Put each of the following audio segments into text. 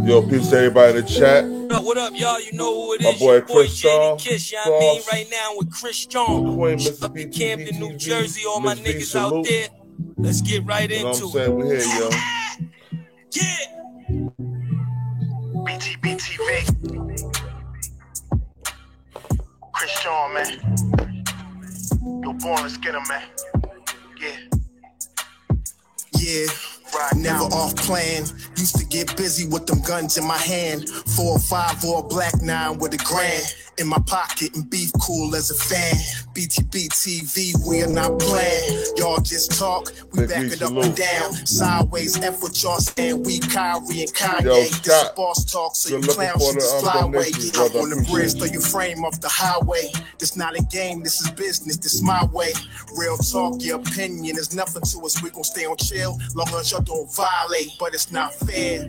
Yo, peace to everybody in the chat. What up, y'all? You know who it My is. boy Your boy Chris Strong, JD Kiss, you know what I mean? Right now with Chris Strong. Queen, Up Mississippi, in Camden, New Jersey, all my Miss B, niggas out salute. there. Let's get right You know what into I'm saying? We here, yo. Yeah. BTV. Chris Strong, man. Yo, born, let's get him, man. Yeah, right, never off plan. Used to get busy with them guns in my hand. 4 or 5 or a black 9 with a grand in my pocket and beef cool as a fan. BTB TV, we are not playing. Y'all just talk, we back it up and down. Sideways, F what y'all saying. We Kyrie and Kanye. Yo, this is boss talk, so you clowns should just fly away. Up on the bridge, throw your frame off the highway. This not a game, this is business, this my way. Real talk, your opinion is nothing to us. We gon' stay on chill, long as y'all don't violate. But it's not fair.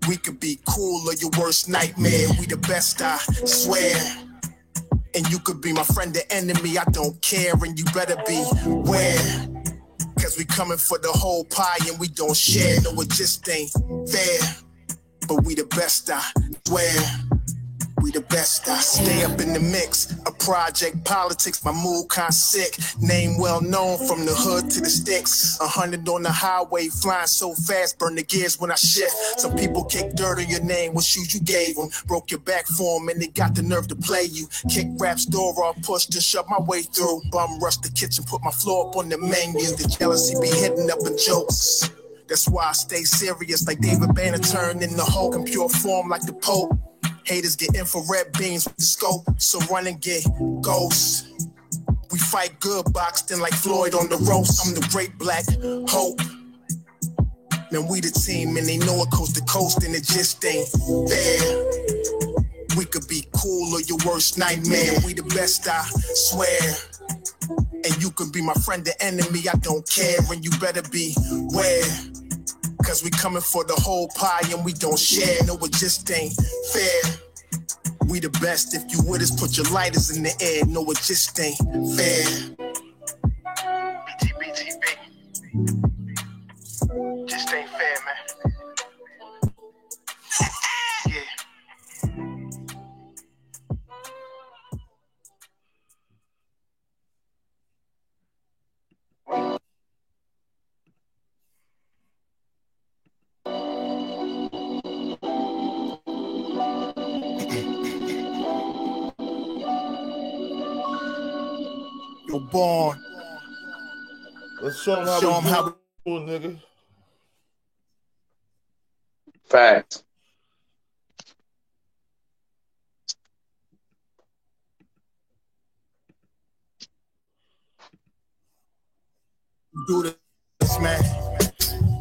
We could be cool or your worst nightmare. We the best, I swear. And you could be my friend or enemy, I don't care. And you better be aware. Cause we coming for the whole pie and we don't share. No, it just ain't fair. But we the best, I swear. We the best, I stay up in the mix. A project politics, my mood kinda sick. Name well known from the hood to the sticks. 100 on the highway, flying so fast, burn the gears when I shift. Some people kick dirt on your name, what shoes you gave them. Broke your back for them and they got the nerve to play you. Kick rap's door off, pushed and shoved my way through. Bum rush the kitchen, put my floor up on the menu. The jealousy be hitting up in jokes. That's why I stay serious like David Banner turned in the Hulk in pure form like the Pope. Haters get infrared beams with the scope, so run and get ghosts. We fight good, boxed in like Floyd on the ropes. I'm the great black hope. Man, we the team and they know it coast to coast and it just ain't fair. We could be cool or your worst nightmare. We the best, I swear. And you can be my friend or enemy, I don't care. And you better be aware. Cause we coming for the whole pie and we don't share. No, it just ain't fair. We the best. If you with us, put your lighters in the air. No, it just ain't fair. BTB. Just ain't fair, man. Yeah. You're born. Let's show them how we do it, nigga. Facts. Do this, man.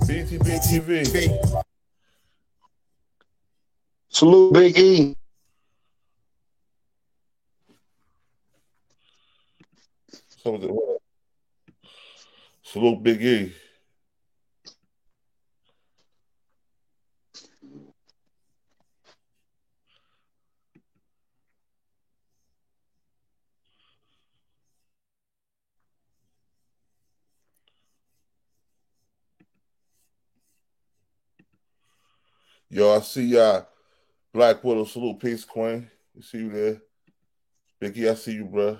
BTB TV. Salute Big E. Salute Big E. Yo, I see y'all. Black Widow, salute, peace, Queen. You see you there. Biggie, I see you, bro.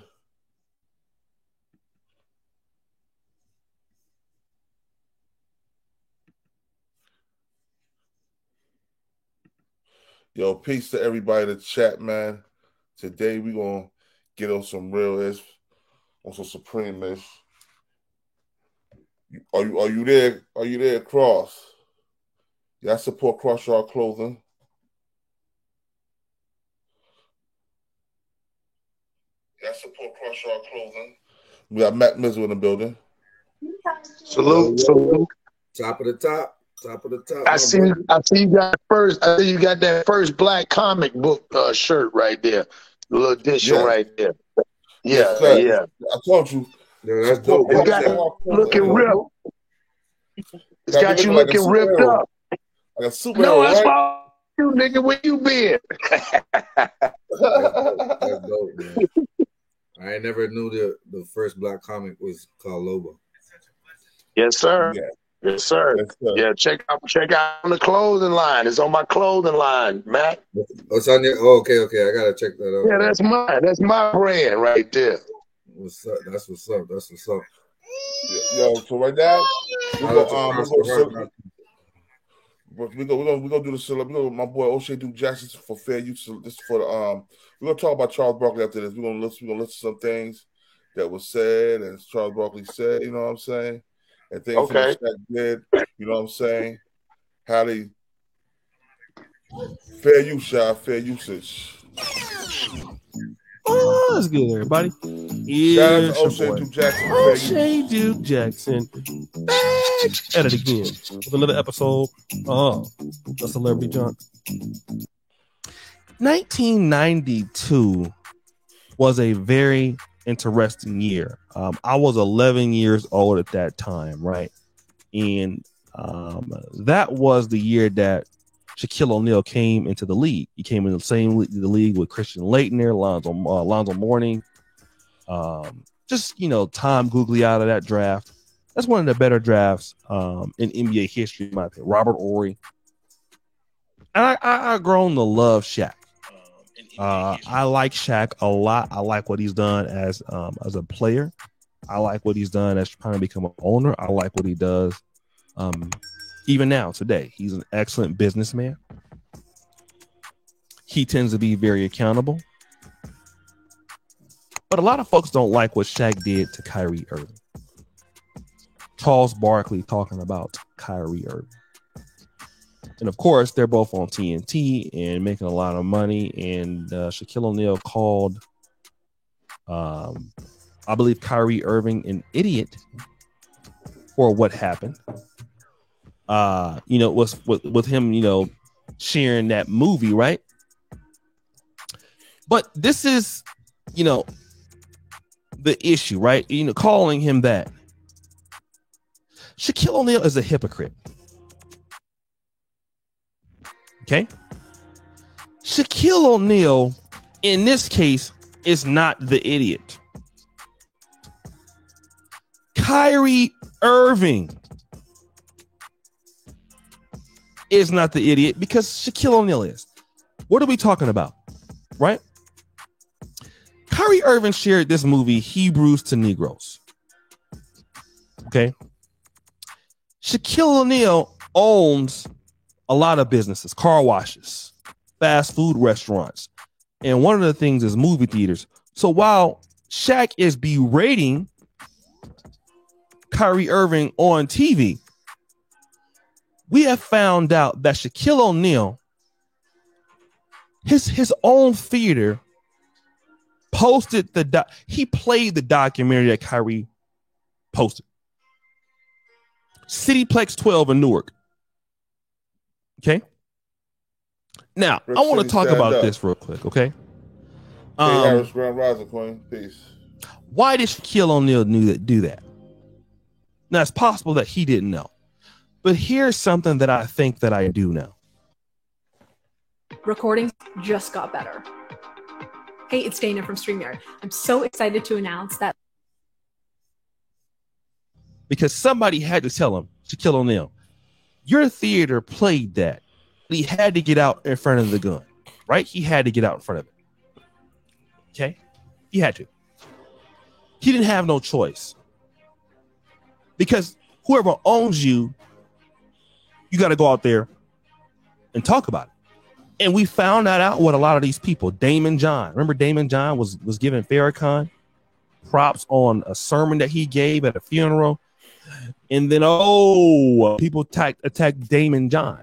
Yo, peace to everybody in the chat, man. Today we gonna get on some real on some Supreme-ish. Are you there? Are you there, Cross? Yeah, I support Cross Yard Clothing. We got Matt Mizzle in the building. Salute. Top of the top. I see you got first. I see you got that first black comic book shirt right there. The little edition right there. Yeah. I told you. Yeah, that's dope. It's got looking ripped. It's got you looking like ripped up. Like a superhero, no, that's right? why you nigga. Where you been? That's dope, man. I never knew the first black comic was called Lobo. Yes, sir. Yeah. Yes, sir. Yes, sir. Yeah, check out on the clothing line. It's on my clothing line, Matt. Oh, it's on your. Oh, okay. I gotta check that out. Yeah, that's mine. That's my brand right there. What's up? That's what's up. Yo, so right now we're gonna do the celeb. My boy O'Shea Duke Jackson for fair use. This for the we're gonna talk about Charles Barkley after this. We're gonna listen to some things that was said and Charles Barkley said. You know what I'm saying? And things that Shaq did. You know what I'm saying? How they fair use, Shaq, fair usage. Oh, that's good, everybody. Shout out to O'Shea Duke Jackson. O'Shea Duke Jackson back at it again with another episode of The Celebrity Junk. 1992 was a very interesting year. I was 11 years old at that time, right? And that was the year that Shaquille O'Neal came into the league. He came into the league with Christian Laettner, Alonzo Mourning. Just, Tom Gugliotta, that draft. That's one of the better drafts in NBA history, in my opinion. Robert Horry. And I've grown to love Shaq. I like Shaq a lot. I like what he's done as a player. I like what he's done as trying to become an owner. I like what he does even now, today. He's an excellent businessman. He tends to be very accountable. But a lot of folks don't like what Shaq did to Kyrie Irving. Charles Barkley talking about Kyrie Irving. And of course, they're both on TNT and making a lot of money. And Shaquille O'Neal called, I believe, Kyrie Irving an idiot for what happened. Was with him, sharing that movie, right? But this is, the issue, right? Calling him that. Shaquille O'Neal is a hypocrite. Okay? Shaquille O'Neal, in this case, is not the idiot. Kyrie Irving is not the idiot because Shaquille O'Neal is. What are we talking about? Right? Kyrie Irving shared this movie, Hebrews to Negroes. Okay? Shaquille O'Neal owns a lot of businesses, car washes, fast food restaurants. And one of the things is movie theaters. So while Shaq is berating Kyrie Irving on TV, we have found out that Shaquille O'Neal, his own theater, posted he played the documentary that Kyrie posted. Cityplex 12 in Newark. Okay. Now, I want to talk about this real quick, okay? Harris, Grand Rising, Queen. Peace. Why did Shaquille O'Neal do that? Now, it's possible that he didn't know. But here's something that I think that I do know. Recording just got better. Hey, it's Dana from StreamYard. I'm so excited to announce that. Because somebody had to tell him, Shaquille O'Neal, your theater played that. He had to get out in front of the gun, right? He had to get out in front of it. Okay? He had to. He didn't have no choice. Because whoever owns you, you got to go out there and talk about it. And we found that out with a lot of these people. Damon John. Remember Damon John was giving Farrakhan props on a sermon that he gave at a funeral. And then, people attacked Damon John.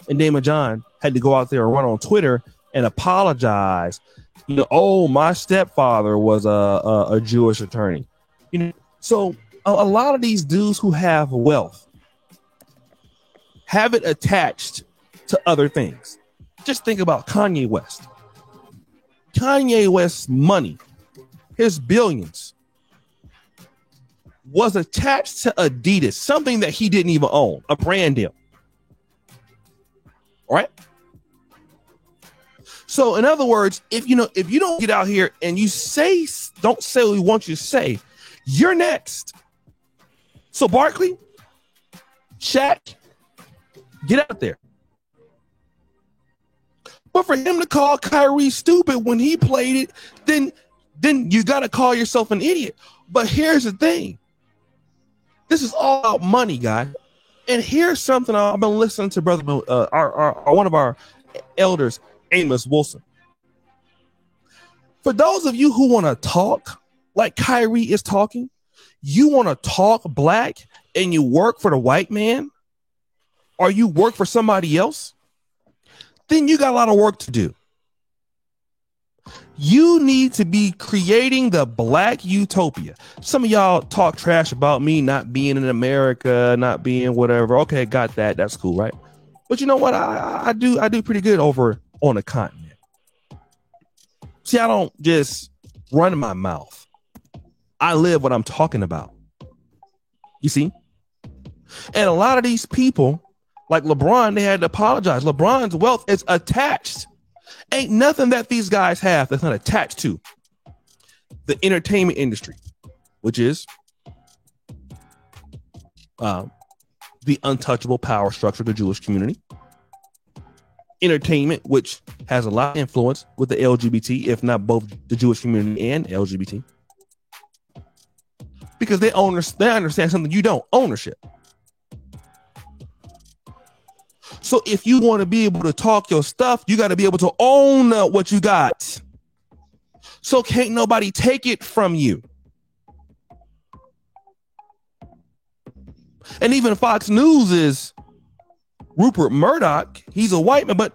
And Damon John had to go out there and run on Twitter and apologize. My stepfather was a Jewish attorney. So a lot of these dudes who have wealth have it attached to other things. Just think about Kanye West. Kanye West's money, his billions, was attached to Adidas, something that he didn't even own, a brand deal. All right. So in other words, if you don't get out here and don't say what we want you to say, you're next. So Barkley, Shaq, get out there. But for him to call Kyrie stupid when he played it, then you got to call yourself an idiot. But here's the thing. This is all about money, guy. And here's something I've been listening to brother, one of our elders, Amos Wilson. For those of you who want to talk like Kyrie is talking, you want to talk black and you work for the white man, or you work for somebody else, then you got a lot of work to do. You need to be creating the black utopia. Some of y'all talk trash about me not being in America, not being whatever. Okay, got that. That's cool, right? But you know what? I do pretty good over on the continent. See, I don't just run my mouth. I live what I'm talking about. You see? And a lot of these people, like LeBron, they had to apologize. LeBron's wealth is attached. Ain't nothing that these guys have that's not attached to the entertainment industry, which is the untouchable power structure of the Jewish community. Entertainment, which has a lot of influence with the LGBT, if not both the Jewish community and LGBT. Because they understand something you don't, ownership. So if you want to be able to talk your stuff, you got to be able to own what you got. So can't nobody take it from you. And even Fox News is Rupert Murdoch. He's a white man, but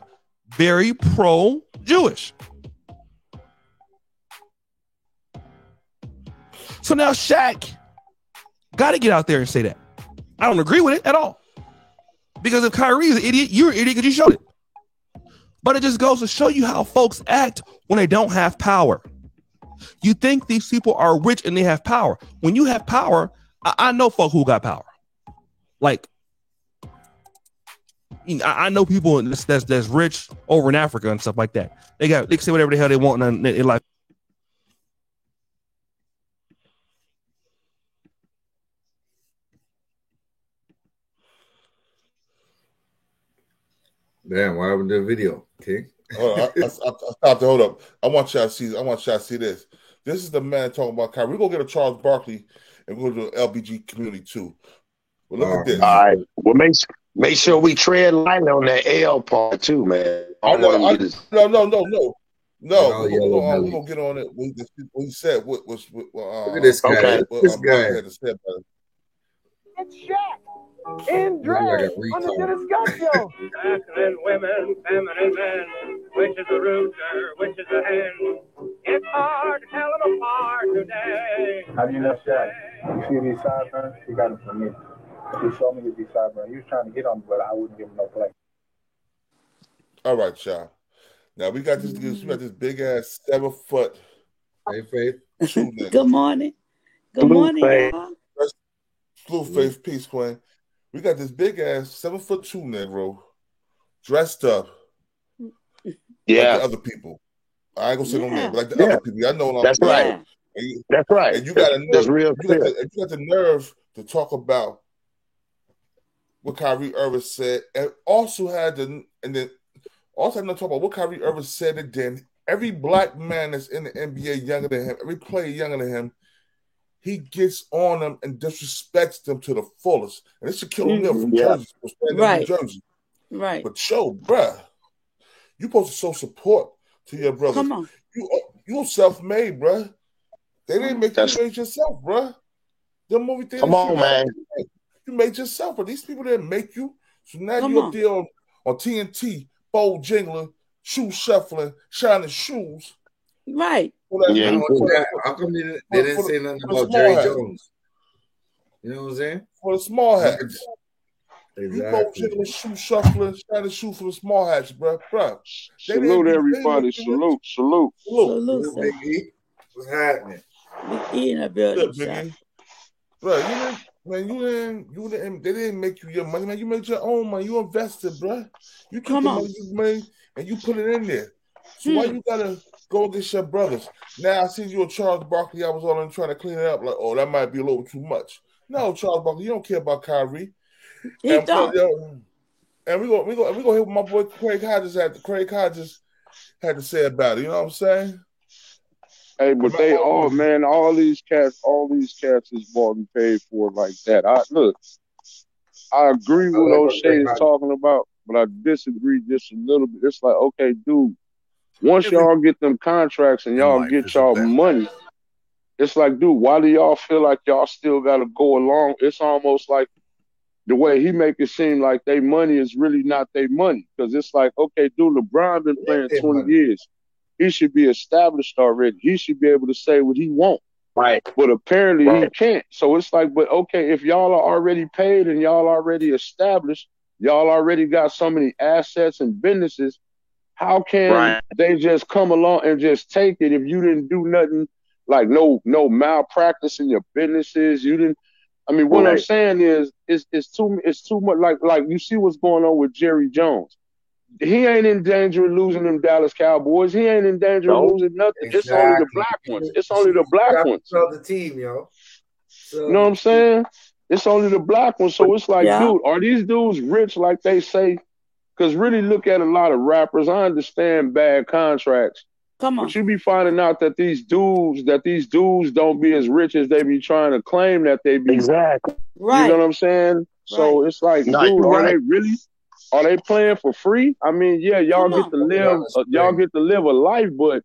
very pro-Jewish. So now Shaq got to get out there and say that. I don't agree with it at all. Because if Kyrie is an idiot, you're an idiot because you showed it. But it just goes to show you how folks act when they don't have power. You think these people are rich and they have power. When you have power, I know folk who got power. Like, I know people that's rich over in Africa and stuff like that. They can say whatever the hell they want in their life. Damn, why happened to the video? Okay. I stopped. Hold up. I want y'all to see this. This is the man talking about Kyrie. We're gonna get a Charles Barkley and we're gonna do an LBG community too. Well, look at this. All right. Well, make sure we tread light on that L part too, man. No. We're gonna get on it. What he said. Look at this guy. Okay. This guy. It's Shaq in drag on the Dennis Scott Show. Masculine women, feminine men, which is a rooster, which is a hen. It's hard to tell them apart today. How do you know Shaq? You see these sideburns? He got them from me. He showed me these sideburns. He was trying to get on me, but I wouldn't give him no play. All right, Sean. Now we got this big ass 7 foot. Hey, Faith. Good morning. Good morning, y'all. Blue Faith, peace, Queen. We got this big ass 7'2" Negro dressed up. Yeah. Like the other people. I ain't gonna say no name, but like the other people. I know. That's right. That's right. And you got that's real. You got the nerve to talk about what Kyrie Irving said, and also had to talk about what Kyrie Irving said. And then every black man that's in the NBA younger than him, every player younger than him, he gets on them and disrespects them to the fullest. And it's Shaquille O'Neal from Jersey, right. New Jersey. Right. But bruh, you supposed to show support to your brothers. Come on. You self-made, bruh. They didn't make you made yourself, bruh. The movie theater. Come on, man. You made yourself, but these people didn't make you. So now you're up there on TNT, bowl jingling, shoe shuffling, shining shoes. Right. Yeah, how come they didn't say nothing about Jerry Jones? You know what I'm saying? For the small hats. Exactly. You shoe shuffling, shining shoe for the small hats, bro. Salute everybody. Salute. Big E. What's happening? Big E in the building. Bro, you didn't. They didn't make you your money, man. You made your own money. You invested, bro. You took the money you made and you put it in there. So why you gotta go against your brothers? Now I see you and Charles Barkley. I was all in trying to clean it up. Like, oh, that might be a little too much. No, Charles Barkley, you don't care about Kyrie. He don't. And we go hear what my boy Craig Hodges had to say about it. You know what I'm saying? Hey, but all these cats is bought and paid for like that. I agree with what O'Shea is talking about, but I disagree just a little bit. It's like, okay, dude, once y'all get them contracts and y'all get y'all money, it's like, dude, why do y'all feel like y'all still got to go along? It's almost like the way he make it seem like their money is really not their money. Because it's like, okay, dude, LeBron been playing 20 years. He should be established already. He should be able to say what he wants. Right. But apparently he can't. So it's like, but okay, if y'all are already paid and y'all already established, y'all already got so many assets and businesses, how can they just come along and just take it if you didn't do nothing, like no malpractice in your businesses? You didn't. I mean, what I'm saying is, it's too much. Like you see what's going on with Jerry Jones. He ain't in danger of losing them Dallas Cowboys. He ain't in danger of losing nothing. Exactly. It's only the black ones. It's only the black ones. The team, yo. So, you know what I'm saying? It's only the black ones. So it's like, dude, are these dudes rich like they say? Because really, look at a lot of rappers. I understand bad contracts. Come on. But you be finding out that these dudes don't be as rich as they be trying to claim that they be. Exactly. Right. You know what I'm saying? So it's like, dude, are they really? Are they playing for free? I mean, yeah, y'all get to live a life, but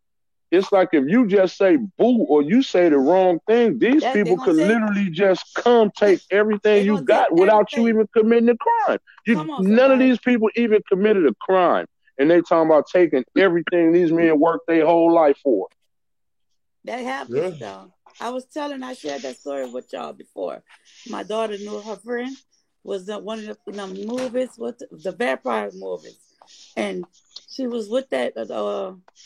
it's like if you just say boo or you say the wrong thing, these people could literally just come take everything you got without you even committing a crime. None of these people even committed a crime, and they talking about taking everything these men worked their whole life for. That happens, though. I shared that story with y'all before. My daughter knew her friend was one of the movies, the vampire movies. And she was with that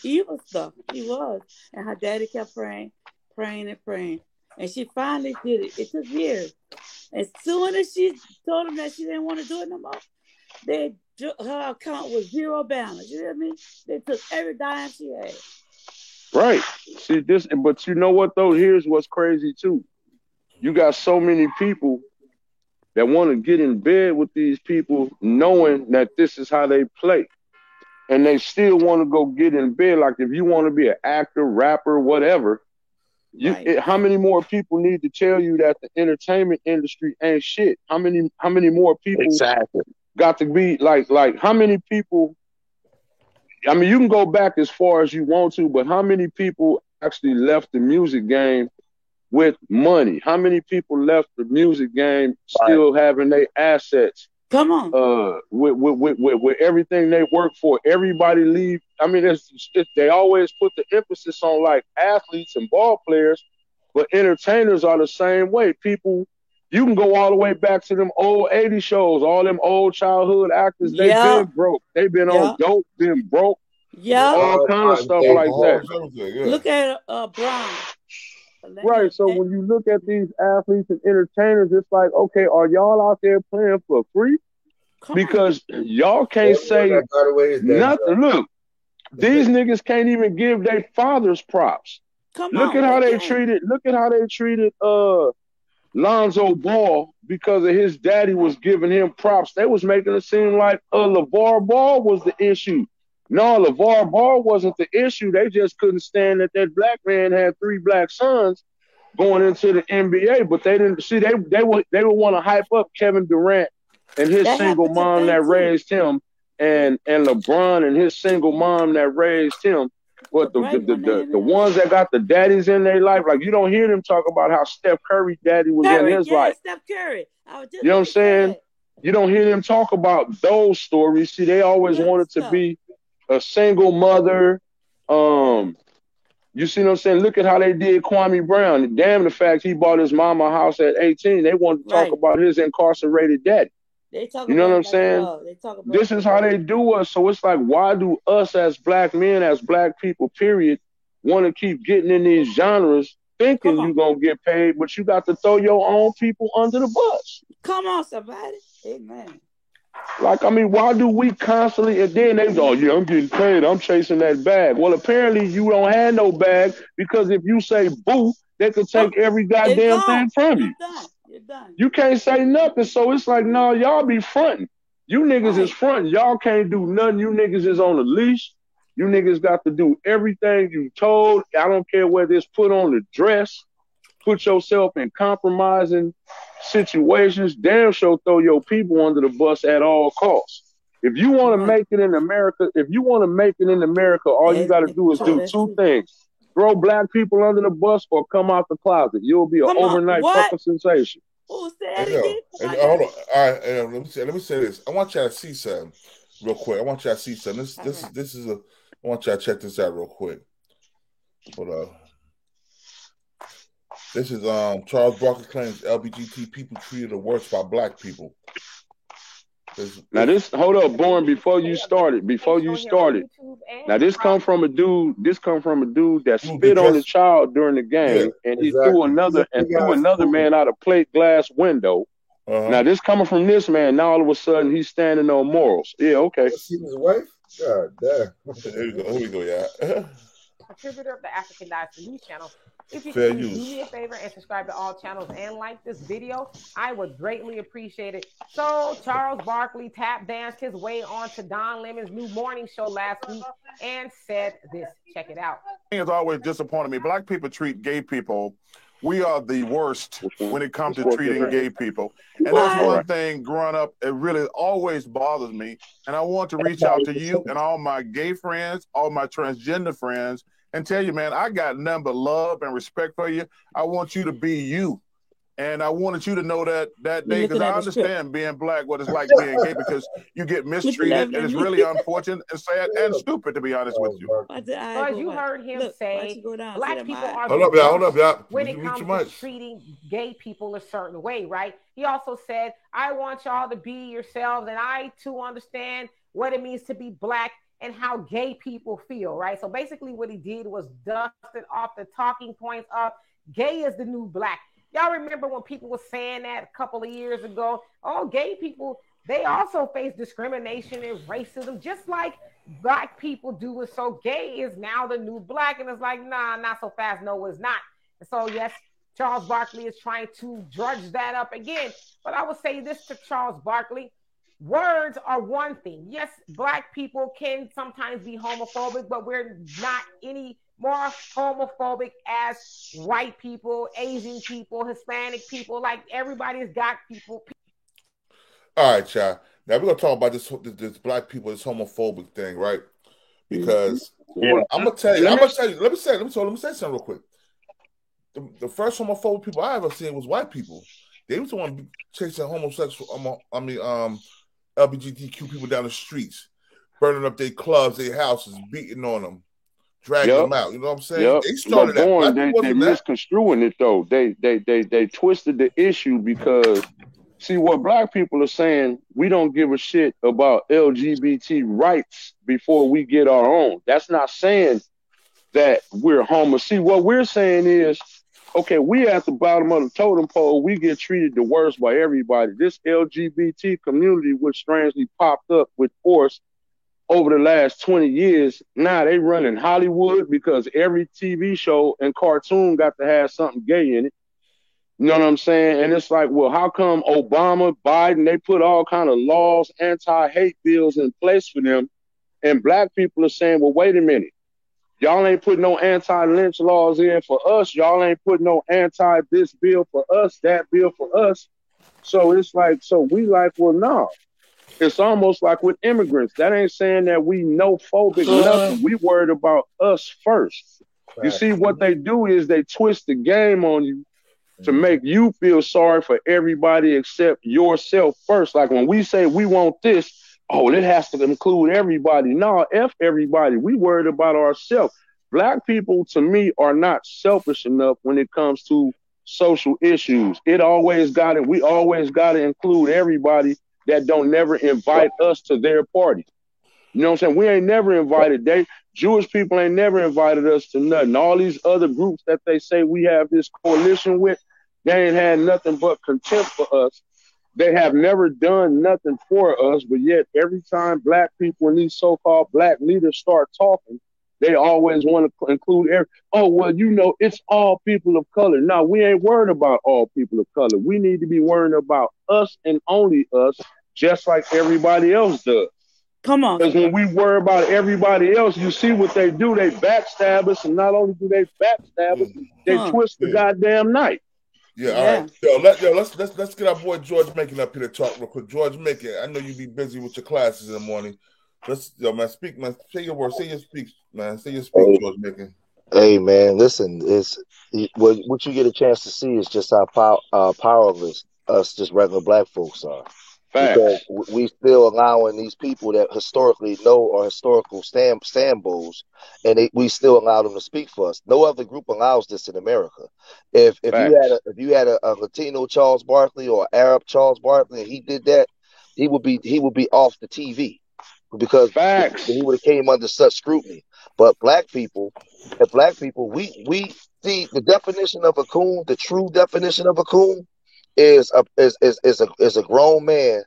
evil stuff. She was. And her daddy kept praying. And she finally did it. It took years. As soon as she told him that she didn't want to do it no more, her account was zero balance. You hear me? They took every dime she had. Right. See this, but you know what though? Here's what's crazy too. You got so many people that want to get in bed with these people knowing that this is how they play. And they still want to go get in bed. Like if you want to be an actor, rapper, whatever, how many more people need to tell you that the entertainment industry ain't shit? How many more people got to be like how many people? I mean, you can go back as far as you want to, but how many people actually left the music game with money? How many people left the music game still having their assets? Come on. With everything they work for, everybody leave. I mean, they always put the emphasis on like athletes and ball players, but entertainers are the same way. People, you can go all the way back to them old 80s shows, all them old childhood actors, they've been broke. They've been on dope, been broke. Yeah. All kind of stuff like that. Look at Brian. Right, so when you look at these athletes and entertainers, it's like, okay, are y'all out there playing for free? Because y'all can't say nothing. Look, these niggas can't even give their fathers props. Look at how they treated Lonzo Ball because of his daddy was giving him props. They was making it seem like LeVar Ball was the issue. No, LeVar Ball wasn't the issue. They just couldn't stand that black man had 3 black sons going into the NBA. But they didn't see they would want to hype up Kevin Durant and his single mom that raised him, and LeBron and his single mom that raised him. But the ones that got the daddies in their life, like you don't hear them talk about how Steph Curry daddy was in his life. Steph Curry. You know what I'm saying? You don't hear them talk about those stories. See, they always wanted to be a single mother. You see what I'm saying? Look at how they did Kwame Brown. Damn the fact he bought his mama a house at 18. They wanted to talk about his incarcerated daddy. You know what I'm saying? This is how they do us. So it's like, why do us as black men, as black people, period, want to keep getting in these genres thinking you're going to get paid, but you got to throw your own people under the bus? Come on, somebody. Amen. Like, I mean, why do we constantly, and then they go, yeah, I'm getting paid, I'm chasing that bag. Well, apparently you don't have no bag, because if you say boo, they could take every goddamn thing from you. You're done. You can't say nothing. So it's like, no, y'all be fronting. You niggas is fronting. Y'all can't do nothing. You niggas is on the leash. You niggas got to do everything you told. I don't care whether it's put on the dress, put yourself in compromising situations. Damn sure throw your people under the bus at all costs. If you want to make it in America, all you got to do is do two things. Throw black people under the bus or come out the closet. You'll be an overnight fucking sensation. Who said it? Hold on. All right, let me say this. I want y'all to see something real quick. I want y'all to see something. This is a. I want y'all to check this out real quick. Hold on. This is Charles Barkley claims LGBT people treated the worst by black people. Now hold up, Born, before you started. Now this come from a dude that spit on the child during the game, and he threw another man out a plate glass window. Now this coming from this man, now all of a sudden he's standing on morals. Yeah, okay. See his wife? God damn. Here we go, yeah. Contributor of the African Dice News channel. If you Fair could use. do me a favor and subscribe to all channels and like this video, I would greatly appreciate it. So Charles Barkley tap danced his way onto Don Lemon's new morning show last week and said this. Check it out. It's always disappointed me. Black people treat gay people. We are the worst when it comes to treating gay people. And that's one thing growing up, it really always bothers me. And I want to reach out to you and all my gay friends, all my transgender friends, and tell you, man, I got nothing but love and respect for you. I want you to be you. And I wanted you to know that day, because I understand being black, what it's like being gay, because you get mistreated, and it's really unfortunate and sad and stupid, to be honest with you. As you heard him say, black people are Hold up, y'all. when it comes to treating gay people a certain way, right? He also said, I want y'all to be yourselves, and I too understand what it means to be black and how gay people feel, right? So basically what he did was dusted off the talking points of gay is the new black. Y'all remember when people were saying that a couple of years ago? Oh, gay people, they also face discrimination and racism, just like black people do. And so gay is now the new black. And it's like, nah, not so fast. No, it's not. And so, yes, Charles Barkley is trying to drudge that up again. But I would say this to Charles Barkley. Words are one thing. Yes, black people can sometimes be homophobic, but we're not any more homophobic as white people, Asian people, Hispanic people. Like, everybody's got people. All right, y'all. Now we're gonna talk about this black people, this homophobic thing, right? Because I'm gonna tell you. Let me say something real quick. The first homophobic people I ever seen was white people. They was the one chasing homosexual. LGBTQ people down the streets, burning up their clubs, their houses, beating on them, dragging them out. You know what I'm saying? They started that. They misconstruing it though. They twisted the issue because see what black people are saying. We don't give a shit about LGBT rights before we get our own. That's not saying that we're homo. See, what we're saying is, okay, we at the bottom of the totem pole. We get treated the worst by everybody. This LGBT community, which strangely popped up with force over the last 20 years, now they run in Hollywood because every TV show and cartoon got to have something gay in it. You know what I'm saying? And it's like, well, how come Obama, Biden, they put all kind of laws, anti-hate bills in place for them, and black people are saying, well, wait a minute. Y'all ain't putting no anti-lynch laws in for us. Y'all ain't putting no anti-this bill for us, that bill for us. So it's like, so we like, well, no. It's almost like with immigrants. That ain't saying that we no phobic nothing. We worried about us first. Right. You see, what they do is they twist the game on you to make you feel sorry for everybody except yourself first. Like when we say we want this, oh, it has to include everybody. No, F everybody. We worried about ourselves. Black people, to me, are not selfish enough when it comes to social issues. We always got to include everybody that don't never invite us to their party. You know what I'm saying? We ain't never invited. Jewish people ain't never invited us to nothing. All these other groups that they say we have this coalition with, they ain't had nothing but contempt for us. They have never done nothing for us, but yet every time black people and these so-called black leaders start talking, they always want to include it's all people of color. No, we ain't worried about all people of color. We need to be worrying about us and only us, just like everybody else does. Come on. Because when we worry about everybody else, you see what they do. They backstab us, and not only do they backstab us, they twist the goddamn knife. Yeah, all right. Let's get our boy George Macon up here to talk real quick. George Macon, I know you be busy with your classes in the morning. Speak, man. Say your word. Say your speech, man. Say your speech, George Macon. Hey, man, listen. What you get a chance to see is just how powerless us, just regular black folks are. Because we still allowing these people that historically know our historical sambos, and we still allow them to speak for us. No other group allows this in America. If you had a Latino Charles Barkley or Arab Charles Barkley, and he did that, he would be off the TV because he would have came under such scrutiny. But black people, we see the definition of a coon. The true definition of a coon is a grown man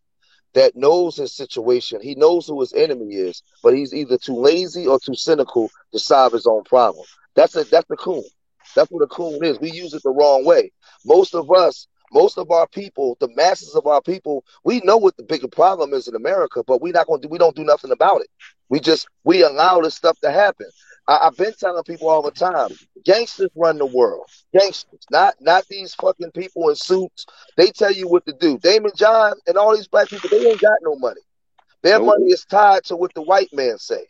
that knows his situation. He knows who his enemy is, but he's either too lazy or too cynical to solve his own problem. That's a coon. That's what a coon is. We use it the wrong way. Most of our people, the masses of our people, we know what the bigger problem is in America, but we don't do nothing about it. We allow this stuff to happen. I've been telling people all the time, gangsters run the world. Gangsters, not these fucking people in suits. They tell you what to do. Damon John and all these black people, they ain't got no money. Their money is tied to what the white man say.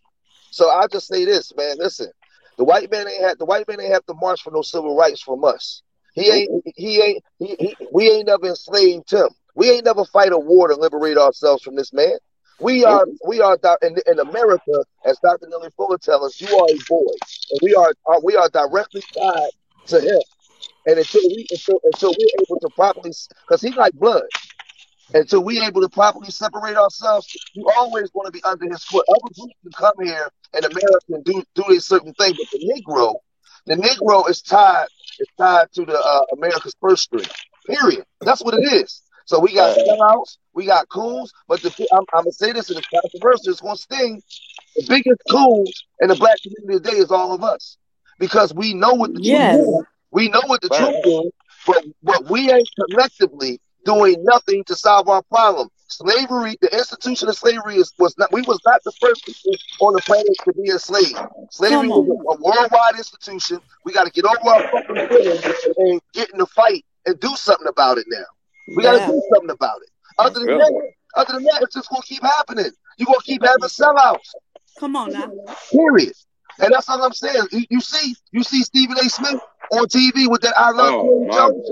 So I'll just say this, man. Listen, we ain't have to march for no civil rights from us. We ain't never enslaved him. We ain't never fight a war to liberate ourselves from this man. We are in America, as Dr. Nelly Fuller tells us, you are a boy, and we are directly tied to him. And until we're able to properly, because he's like blood, until we're able to properly separate ourselves, you always want to be under his foot. Other groups can come here in America and do a certain thing, but the Negro is tied to the America's purse string. Period. That's what it is. So we got sellouts, we got coons, but I'm gonna say this, and it's controversial. It's gonna sting. The biggest coons in the black community today is all of us, because we know what the truth is. We know what the truth is, but we ain't collectively doing nothing to solve our problem. Slavery, the institution of slavery was not the first people on the planet to be enslaved. Slavery was a worldwide institution. We got to get over our fucking feelings and get in the fight and do something about it now. We got to do something about it. Other than that, it's just gonna keep happening. You're gonna keep having sellouts. Come on now. Period. And that's all I'm saying. You see Stephen A. Smith on TV with that I Love Jones.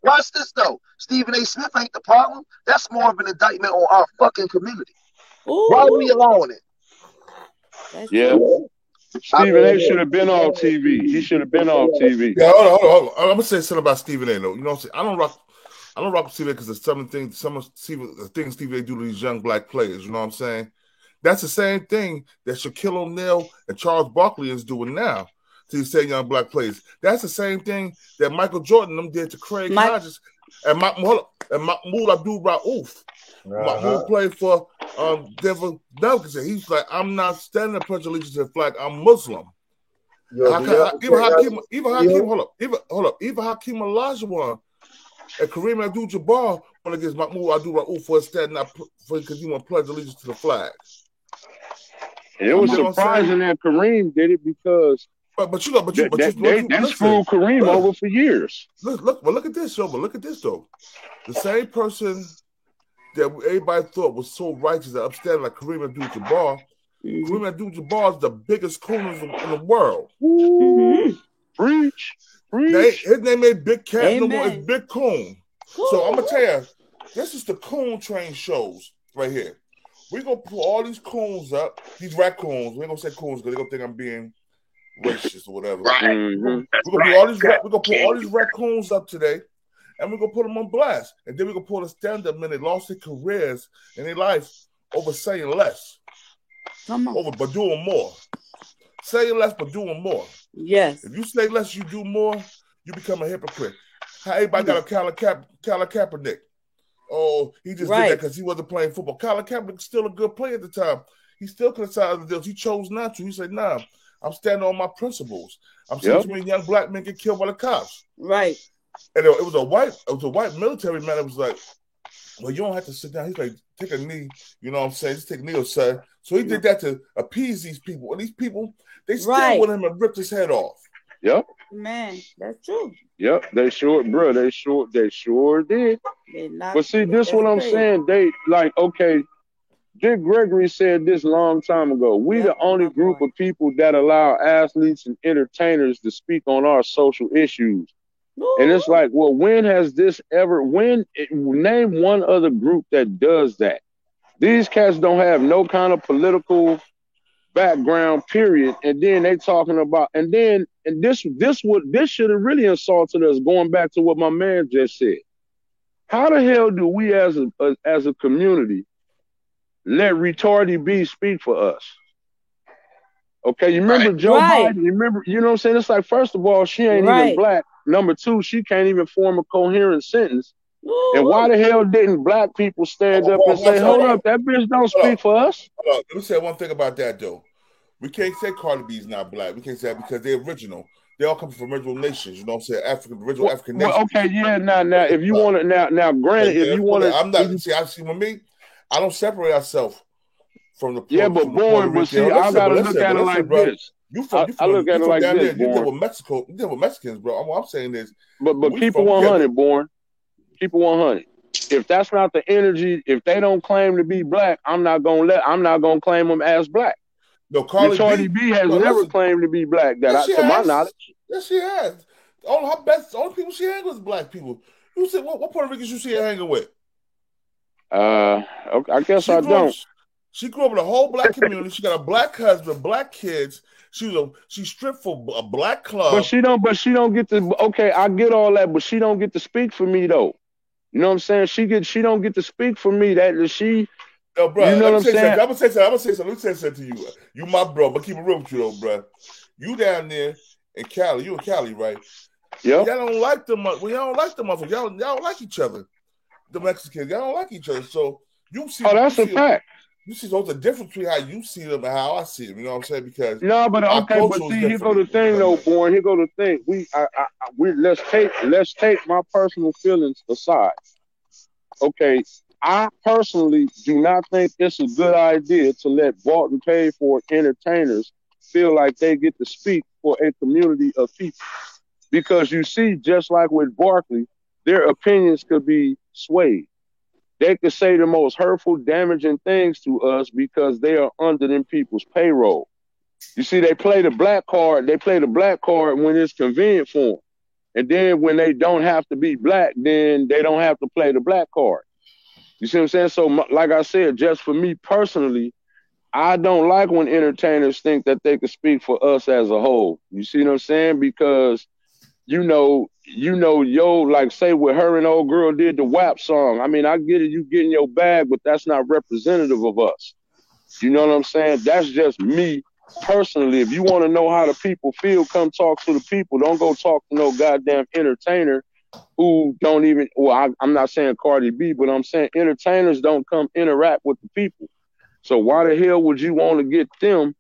Watch this though. Stephen A. Smith ain't the problem. That's more of an indictment on our fucking community. Why are we allowing it? Stephen A. should have been on TV. He should have been on TV. Yeah, hold on. I'm gonna say something about Stephen A. though. You know what I'm saying? I don't rock with Stephen A. because there's some of things Stephen A. do to these young black players. You know what I'm saying? That's the same thing that Shaquille O'Neal and Charles Barkley is doing now to these same young black players. That's the same thing that Michael Jordan them did to Craig Hodges and Mahmoud Abdul-Rauf. Mahmoud played for Denver Nuggets. He's like, I'm not standing in pledge allegiance to the flag. I'm Muslim. Even Hakeem Olajuwon and Kareem Abdul-Jabbar went against Mahmoud Abdul-Rauf for standing up because he want to pledge allegiance to the flag. And it was surprising that Kareem did it because they screwed Kareem over for years. Look at this, Look at this though. The same person that everybody thought was so righteous and upstanding like Kareem Abdul-Jabbar. Kareem Abdul-Jabbar is the biggest coon in the world. Preach. His name ain't Big Cat no more. It's Big Coon. So I'm gonna tell you, this is the Coon Train shows right here. We're gonna pull all these coons up, these raccoons. We ain't gonna say coons because they're gonna think I'm being racist or whatever. Right. We're gonna pull all these raccoons up today, and we're gonna put them on blast. And then we're gonna pull the stand-up men that lost their careers and their life over saying less. But doing more. Saying less but doing more. Yes. If you say less, you do more, you become a hypocrite. How everybody got a Colin Kaepernick? Oh, he just did that because he wasn't playing football. Colin Kaepernick's still a good player at the time. He still could have signed other deals. He chose not to. He said, "Nah, I'm standing on my principles. I'm seeing too many young black men get killed by the cops." Right. And it was a white military man that was like, "Well, you don't have to sit down." He's like, "Take a knee." You know what I'm saying? Just take a knee, son. So he did that to appease these people. And these people, they still want him to rip his head off. Yep. Man, that's true. Yep, they sure did. But see, this is what I'm saying. They like, okay, Dick Gregory said this a long time ago. We the only group of people that allow athletes and entertainers to speak on our social issues. Ooh. And it's like, well, when has this ever, name one other group that does that? These cats don't have no kind of political background, period. And then they talking about, and this should have really insulted us, going back to what my man just said. How the hell do we as a community let retarded B speak for us? Okay, you remember Joe Biden? You remember, you know what I'm saying? It's like, first of all, she ain't even black. Number two, she can't even form a coherent sentence. Ooh. And why the hell didn't black people stand up and say, hold up, that bitch don't speak for us? Let me say one thing about that, though. We can't say Cardi B is not black. We can't say that because they're original. They all come from original nations. You know what I'm saying? Original African nations. Well, okay, yeah, now, if you want to, now, granted, if you want to. I'm not, see, with me, I don't separate ourselves from the. Yeah, but Born, but see, I got to look at it like this. I look at it like this, You deal with Mexico, you deal with Mexicans, bro. What I'm saying is. But keep it 100, Born. Keep it 100. If that's not the energy, if they don't claim to be black, I'm not gonna claim them as black. No, Cardi B has never claimed to be black. To my knowledge. Yes, she has. All the people she hanging with is black people. You said what Puerto Ricans you see her hanging with? I guess I don't. She grew up in a whole black community. She got a black husband, black kids. She stripped for a black club. But she don't get to. Okay, I get all that, but she don't get to speak for me though. You know what I'm saying? She don't get to speak for me. Yo, bro, you know what I'm saying? I'm gonna say something. Let me say something to you. You my bro, but keep it real with you though, bro. You down there in Cali, you in Cali, right? Yeah. Y'all don't like them. Y'all don't like them motherfuckers. Y'all don't like each other. The Mexicans, y'all don't like each other. So you see. Oh, that's a fact. You see, there's a difference between how you see them and how I see them. You know what I'm saying? Because no, but okay, but see, here go the thing though, Born. Here go the thing. Let's take my personal feelings aside. Okay, I personally do not think it's a good idea to let bought and paid for entertainers feel like they get to speak for a community of people. Because you see, just like with Barkley, their opinions could be swayed. They could say the most hurtful, damaging things to us because they are under them people's payroll. You see, they play the black card. They play the black card when it's convenient for them. And then when they don't have to be black, then they don't have to play the black card. You see what I'm saying? So, like I said, just for me personally, I don't like when entertainers think that they can speak for us as a whole. You see what I'm saying? Because, like say what her and old girl did the WAP song. I mean, I get it, you getting your bag, but that's not representative of us. You know what I'm saying? That's just me personally. If you want to know how the people feel, come talk to the people. Don't go talk to no goddamn entertainer who don't even, well, I'm not saying Cardi B, but I'm saying entertainers don't come interact with the people. So why the hell would you want to get them,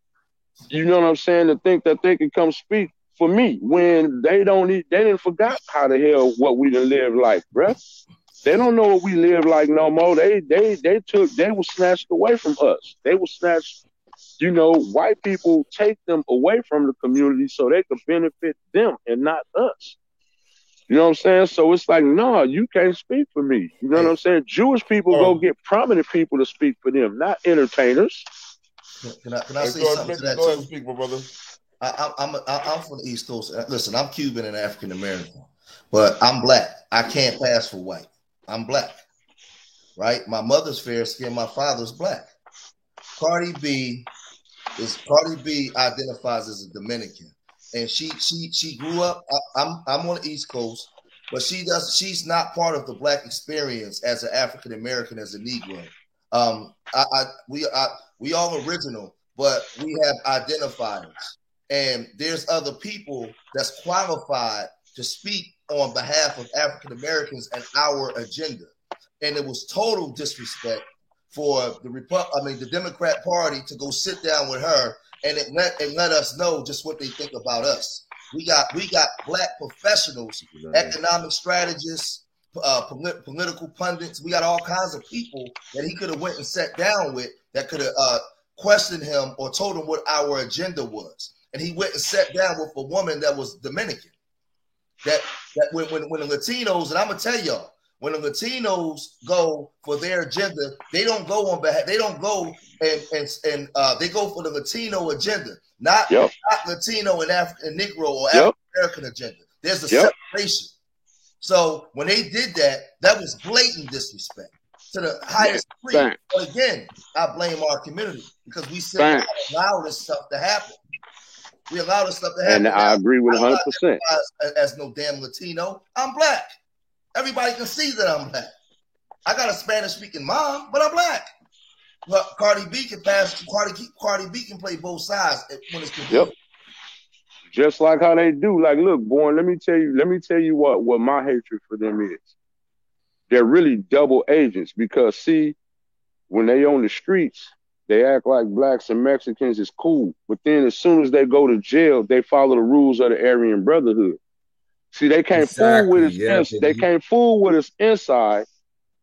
you know what I'm saying, to think that they can come speak for me when they didn't forgot how the hell what we done live like, bruh. They don't know what we live like no more. They were snatched away from us. They were snatched, white people take them away from the community so they could benefit them and not us. You know what I'm saying? So it's like, no, you can't speak for me. You know what I'm saying? Jewish people go get prominent people to speak for them, not entertainers. Can I say something to that too? Go ahead and speak, my brother. I'm from the East Coast. Listen, I'm Cuban and African American, but I'm black. I can't pass for white. I'm black, right? My mother's fair skin. My father's black. Cardi B identifies as a Dominican. And she grew up. I'm on the East Coast, but she's not part of the black experience as an African American, as a Negro. We all original, but we have identifiers, and there's other people that's qualified to speak on behalf of African Americans and our agenda. And it was total disrespect for the Democrat Party to go sit down with her and let us know just what they think about us. We got black professionals, economic strategists, political pundits. We got all kinds of people that he could have went and sat down with that could have questioned him or told him what our agenda was. And he went and sat down with a woman that was Dominican. That when the Latinos, and I'm gonna tell y'all, when the Latinos go for their agenda, they don't go on behalf. They don't go and they go for the Latino agenda, not Latino and African Negro or African American agenda. There's a separation. So when they did that, that was blatant disrespect to the highest degree. But again, I blame our community because we still allow this stuff to happen. We allow this stuff to happen. And I agree with 100%. As no damn Latino, I'm black. Everybody can see that I'm black. I got a Spanish-speaking mom, but I'm black. But Cardi B can play both sides when it's convenient. Just like how they do. Like, look, Born, let me tell you what my hatred for them is. They're really double agents because, see, when they on the streets, they act like blacks and Mexicans is cool. But then as soon as they go to jail, they follow the rules of the Aryan Brotherhood. See, they can't fool with us. They can't fool with us inside.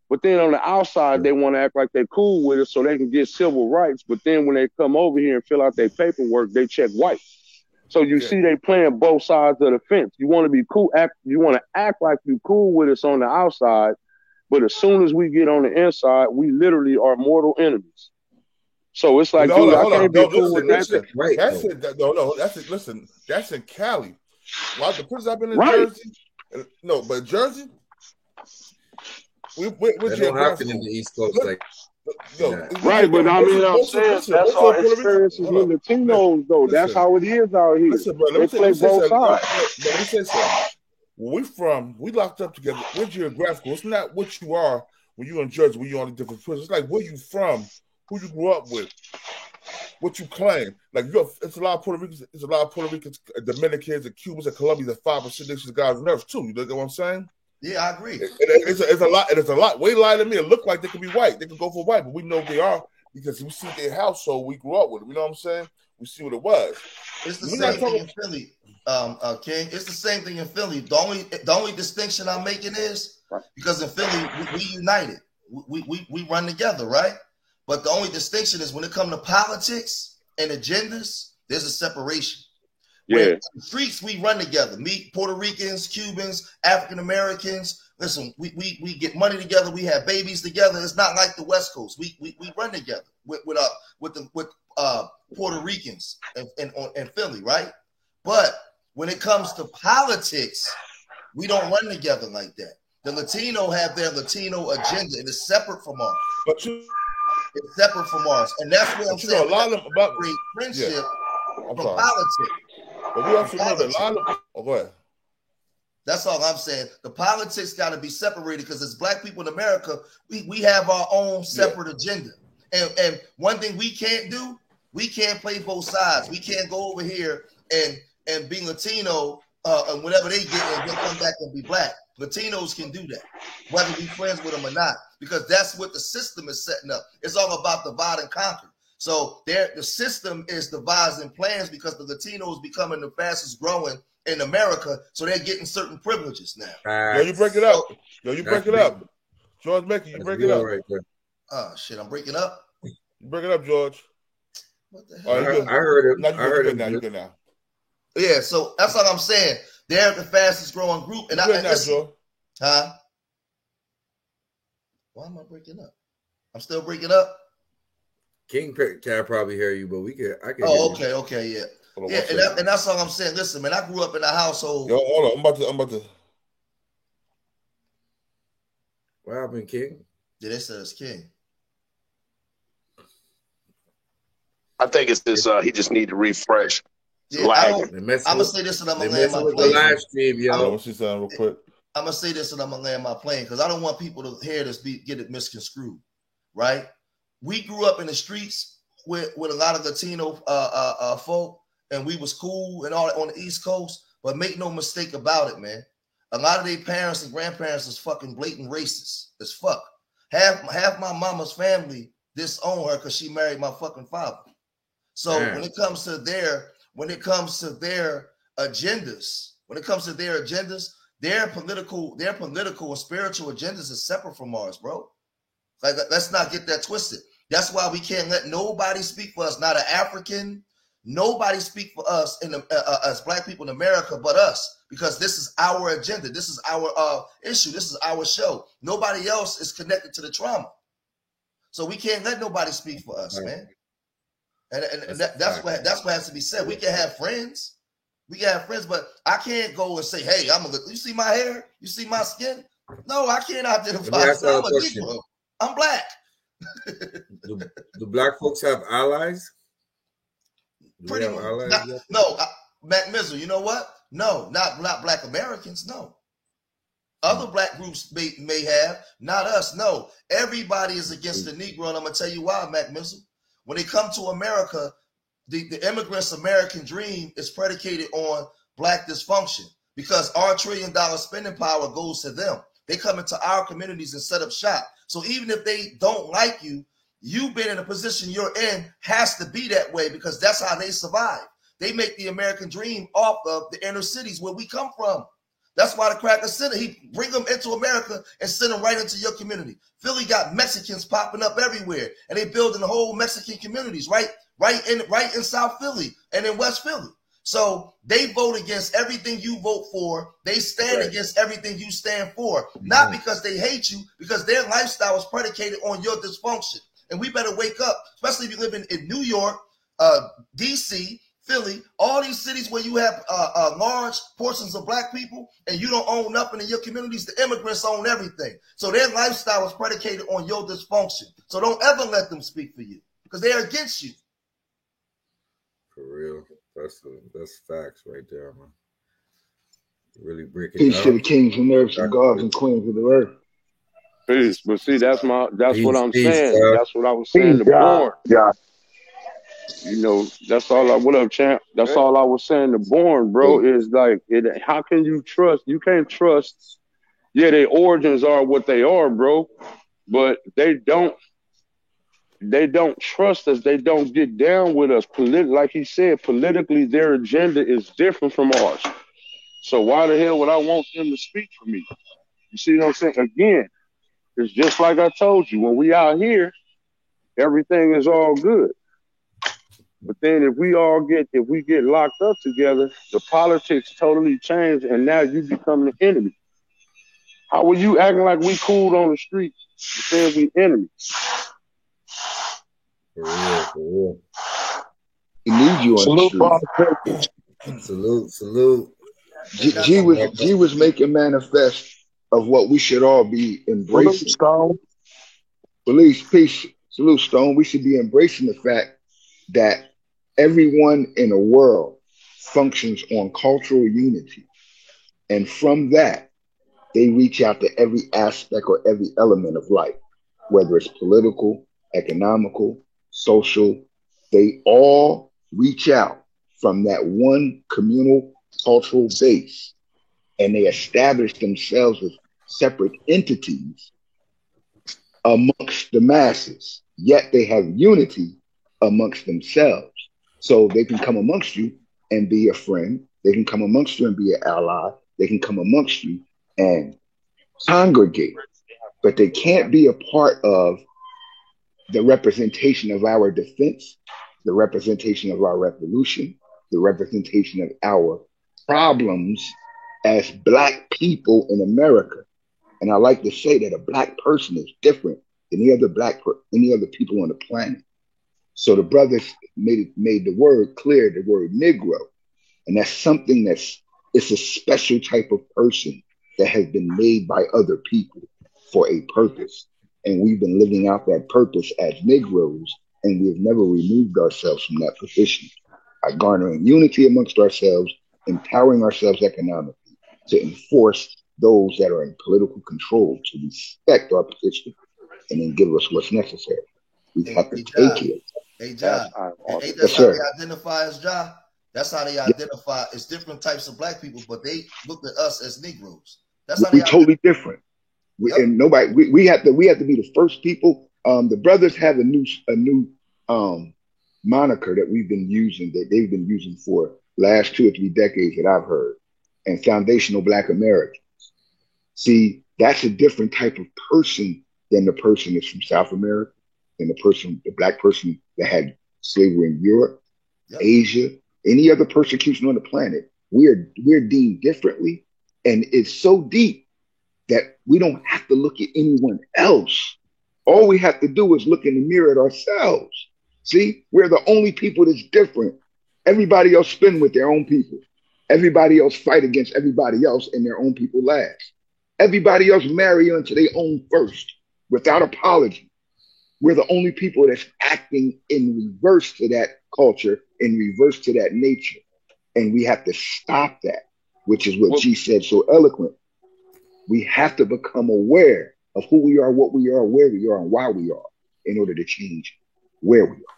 But then on the outside, they want to act like they're cool with us so they can get civil rights. But then when they come over here and fill out their paperwork, they check white. So you see they playing both sides of the fence. You want to be cool. You want to act like you cool with us on the outside. But as soon as we get on the inside, we literally are mortal enemies. So it's like, dude, I can't be cool with that. Listen, that's in Cali. Well, the places I've been in Jersey. No, but Jersey, that don't happen in the East Coast. Right, but I mean, I'm saying that's our experiences with Latinos, though. That's how it is out here. Listen, bro, they play both sides. Let me say something. We locked up together. We're geographical. It's not what you are when you're in Jersey, when you're on a different place. It's like where you from, who you grew up with, what you claim. Like it's a lot of Puerto Ricans, Dominicans, and Cubans, and Colombians, and 5 or 6 nations guys on earth too. You know what I'm saying? Yeah, I agree. It's a lot. It's a lot way lighter than me. It look like they could be white. They could go for white, but we know they are because we see their household. We grew up with them. You know what I'm saying? We see what it was. It's the same thing in Philly, King. It's the same thing in Philly. The only distinction I'm making is because in Philly we united. We run together, right? But the only distinction is when it comes to politics and agendas, there's a separation. Yeah. When in the streets, we run together. Me, Puerto Ricans, Cubans, African Americans. Listen, we get money together. We have babies together. It's not like the West Coast. We run together with Puerto Ricans and Philly, right? But when it comes to politics, we don't run together like that. The Latino have their Latino agenda, and it's separate from ours. It's separate from ours, and that's what I'm saying. A lot of them about friendship from politics. But we also know that a lot of go ahead. That's all I'm saying. The politics got to be separated because as black people in America, we have our own separate agenda. And one thing we can't do, we can't play both sides. We can't go over here and be Latino and whatever they get and then come back and be black. Latinos can do that, whether we friends with them or not, because that's what the system is setting up. It's all about divide and conquer. So the system is devising plans because the Latinos becoming the fastest growing in America, so they're getting certain privileges now. Yo, you break it up. You break it up. George Mackey, you break it up. Right there. Oh shit, I'm breaking up. You break it up, George. What the hell? I heard him. You're good now. Yeah, so that's all I'm saying. They're the fastest growing group, and huh? Why am I breaking up? I'm still breaking up. King can probably hear you, but I can. Oh, okay, yeah. And that's all I'm saying. Listen, man, I grew up in a household. Yo, hold on, I'm about to. What happened, King? Yeah, they said it's King. I think it's this. He just need to refresh. Yeah, I'm gonna say this and I'm gonna land my plane. Live stream, yo. Real quick. I'm gonna say this and I'm gonna land my plane because I don't want people to hear this get it misconstrued, right? We grew up in the streets with a lot of Latino folk, and we was cool and all on the East Coast. But make no mistake about it, man. A lot of their parents and grandparents is fucking blatant racist as fuck. Half my mama's family disown her because she married my fucking father. So when it comes to their agendas, their political and spiritual agendas is separate from ours, bro. Like, let's not get that twisted. That's why we can't let nobody speak for us, not an African, nobody speak for us as black people in America but us, because this is our agenda. This is our issue. This is our show. Nobody else is connected to the trauma. So we can't let nobody speak for us, man. And that's what has to be said. We can have friends. But I can't go and say, hey, you see my hair? You see my skin? No, I can't identify. I'm a Negro. I'm black. Do black folks have allies? Pretty much. No, Mac Mizzle, you know what? No, not black Americans, no. Other black groups may have, not us, no. Everybody is against the Negro, and I'm going to tell you why, Mac Mizzle. When they come to America, the immigrants' American dream is predicated on black dysfunction because our $1 trillion spending power goes to them. They come into our communities and set up shop. So even if they don't like you, you being in a position you're in has to be that way because that's how they survive. They make the American dream off of the inner cities where we come from. That's why the Cracker Center, he bring them into America and send them right into your community. Philly got Mexicans popping up everywhere, and they building the whole Mexican communities right in South Philly and in West Philly. So they vote against everything you vote for. They stand against everything you stand for, not because they hate you, because their lifestyle is predicated on your dysfunction. And we better wake up, especially if you live in New York, DC, Philly, all these cities where you have large portions of black people and you don't own nothing in your communities. The immigrants own everything. So their lifestyle is predicated on your dysfunction. So don't ever let them speak for you because they're against you. For real. That's facts right there, man. Really break it Peace down. to the kings and nerves and gods and queens of the earth. Peace. But see, that's what I'm saying. Sir. That's what I was saying to Born. Yeah. You know, that's all what up, champ? That's all I was saying to Born, bro, is like, how can you trust? You can't trust. Yeah, their origins are what they are, bro, but they don't trust us. They don't get down with us. Like he said, politically, their agenda is different from ours. So why the hell would I want them to speak for me? You see what I'm saying? Again, it's just like I told you, when we out here, everything is all good. But then if we get locked up together, the politics totally change, and now you become the enemy. How were you acting like we cool on the street and saying we enemies? For real. We need you on the street. Salute. G was making manifest of what we should all be embracing. Stone. Police, peace. Salute, Stone. We should be embracing the fact that everyone in the world functions on cultural unity. And from that, they reach out to every aspect or every element of life, whether it's political, economical, social. They all reach out from that one communal cultural base, and they establish themselves as separate entities amongst the masses, yet they have unity amongst themselves. So they can come amongst you and be a friend. They can come amongst you and be an ally. They can come amongst you and congregate, but they can't be a part of the representation of our defense, the representation of our revolution, the representation of our problems as black people in America. And I like to say that a black person is different than any other people on the planet. So the brothers made the word clear, the word Negro. And that's something it's a special type of person that has been made by other people for a purpose. And we've been living out that purpose as Negroes, and we've never removed ourselves from that position by garnering unity amongst ourselves, empowering ourselves economically to enforce those that are in political control to respect our position and then give us what's necessary. We have to take it. Hey, John, ain't Yes, how sir. they identify as John? That's how they identify. It's different types of black people, but they look at us as Negroes. That's how We're they totally different. And nobody, we have to be the first people The brothers have a new moniker that we've been using, that they've been using for last 2 or 3 decades that I've heard, and foundational Black Americans. See, that's a different type of person than the person that's from South America, than the Black person that had slavery in Europe, Asia, any other persecution on the planet. We're deemed differently, and it's so deep that we don't have to look at anyone else. All we have to do is look in the mirror at ourselves. See, we're the only people that's different. Everybody else spin with their own people. Everybody else fight against everybody else, and their own people last. Everybody else marry unto their own first, without apology. We're the only people that's acting in reverse to that culture, in reverse to that nature. And we have to stop that, which is what G said so eloquent. We have to become aware of who we are, what we are, where we are, and why we are, in order to change where we are.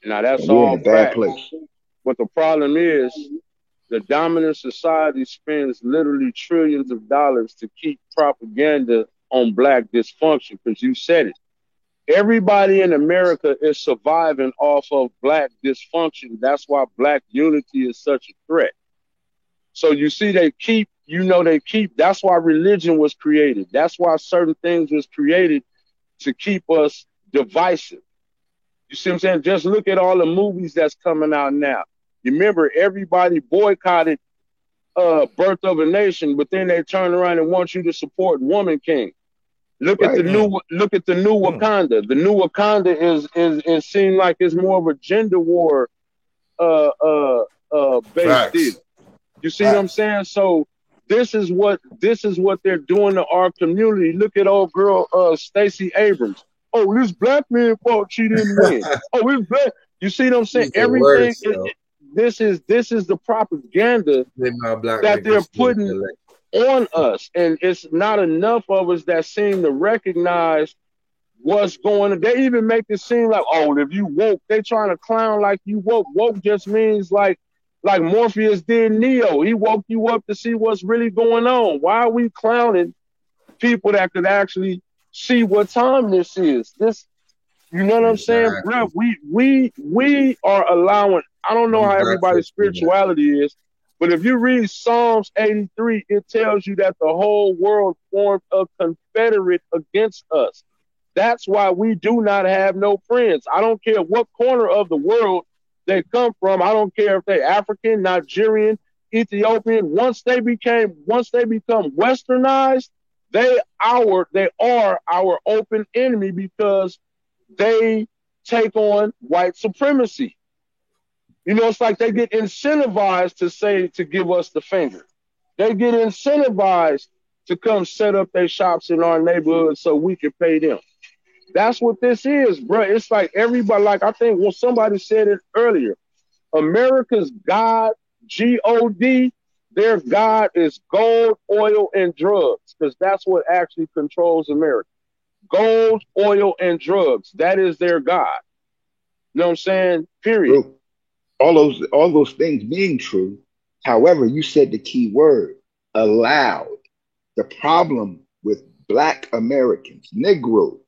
Now that's and we're all in a bad fact. place. But the problem is, the dominant society spends literally trillions of dollars to keep propaganda on Black dysfunction, because you said it. Everybody in America is surviving off of Black dysfunction. That's why Black unity is such a threat. So you see, that's why religion was created. That's why certain things was created, to keep us divisive. You see what I'm saying? Just look at all the movies that's coming out now. You remember everybody boycotted Birth of a Nation, but then they turn around and want you to support Woman King. Look at the new Wakanda. The new Wakanda is seem like it's more of a gender war based deal. You see what I'm saying? So this is what they're doing to our community. Look at old girl Stacey Abrams. Oh, this Black man fault she didn't win. Oh, it's Black. You see what I'm saying? Everything. This is the propaganda that they're putting on us, and it's not enough of us that seem to recognize what's going on. They even make it seem like, oh, if you woke, they trying to clown like you woke. Woke just means like Morpheus did Neo. He woke you up to see what's really going on. Why are we clowning people that could actually see what time this is? This, you know what I'm saying, bro? We are allowing. I don't know how everybody's spirituality is, but if you read Psalms 83, it tells you that the whole world formed a confederate against us. That's why we do not have no friends. I don't care what corner of the world they come from. I don't care if they're African, Nigerian, Ethiopian. Once they become westernized, they are our open enemy, because they take on white supremacy. You know, it's like they get incentivized to give us the finger. They get incentivized to come set up their shops in our neighborhood so we can pay them. That's what this is, bro. It's like everybody, like I think somebody said it earlier, America's God, G-O-D, their God is gold, oil, and drugs, because that's what actually controls America. Gold, oil, and drugs. That is their God. You know what I'm saying? Period. Bro, all those things being true, however, you said the key word, allowed. The problem with Black Americans, Negroes,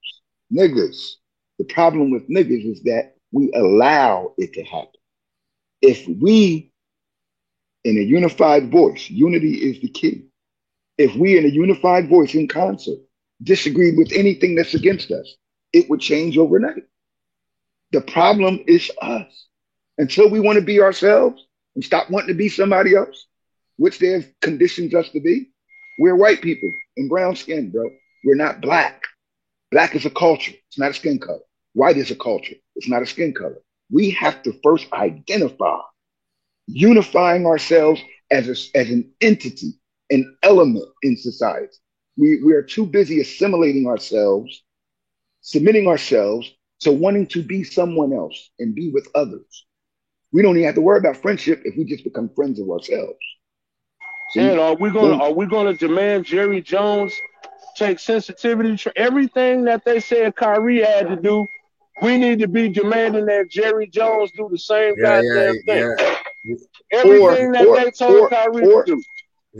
niggas, the problem with niggas is that we allow it to happen. If we, in a unified voice, unity is the key. If we, in a unified voice, in concert, disagreed with anything that's against us, it would change overnight. The problem is us. Until we want to be ourselves and stop wanting to be somebody else, which they have conditioned us to be, we're white people in brown skin, bro. We're not Black. Black is a culture. It's not a skin color. White is a culture. It's not a skin color. We have to first identify, unifying ourselves as an entity, an element in society. We are too busy assimilating ourselves, submitting ourselves to wanting to be someone else and be with others. We don't even have to worry about friendship if we just become friends of ourselves. See? And are we going to demand Jerry Jones take sensitivity? Everything that they said Kyrie had to do, we need to be demanding that Jerry Jones do the same goddamn thing. Everything that they told Kyrie to do.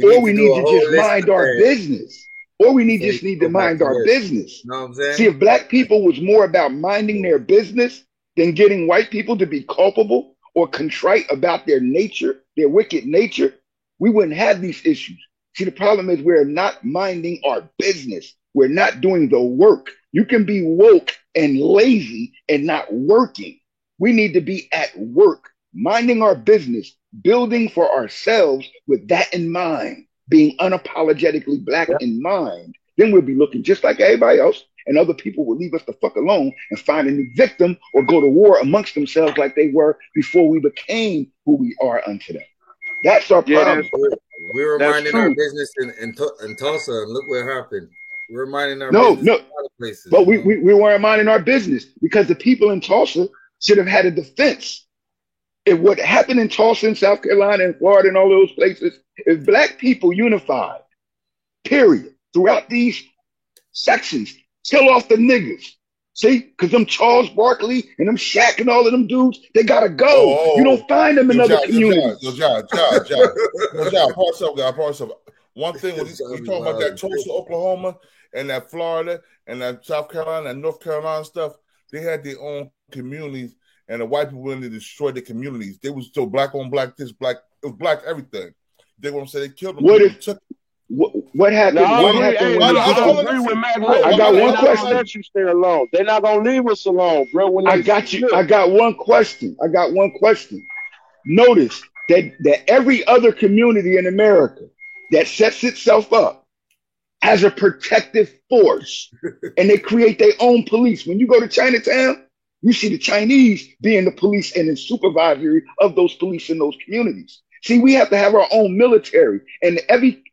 Or we need to just mind our business. or we just need to mind our business. You know what I'm saying? See, if black people was more about minding their business than getting white people to be culpable or contrite about their nature, their wicked nature, we wouldn't have these issues. See, the problem is we're not minding our business. We're not doing the work. You can be woke and lazy and not working. We need to be at work, minding our business, building for ourselves with that in mind, being unapologetically black in mind. Then we'll be looking just like everybody else, and other people will leave us the fuck alone and find a new victim or go to war amongst themselves like they were before we became who we are unto them. That's our problem. We were minding our business in Tulsa, and look what happened. We're minding our business in a lot of places. But we weren't minding our business because the people in Tulsa should have had a defense. If what happened in Tulsa and South Carolina and Florida and all those places, if black people unified, period, throughout these sections, kill off the niggas. See, because them Charles Barkley and them Shaq and all of them dudes, they gotta go. You don't find them in other communities. John, parts of one thing when you talking about that Tulsa, Oklahoma, and that Florida and that South Carolina and North Carolina stuff, they had their own communities, and the white people went to destroy the communities. They was still black on black, this black, it was black everything. They want to say they killed them. What happened? I agree with Mac. I got one question. Let you stay alone. They're not gonna leave us alone, bro. I got you. I got one question. Notice that every other community in America that sets itself up has a protective force, and they create their own police. When you go to Chinatown, you see the Chinese being the police and the supervisory of those police in those communities. See, we have to have our own military, and every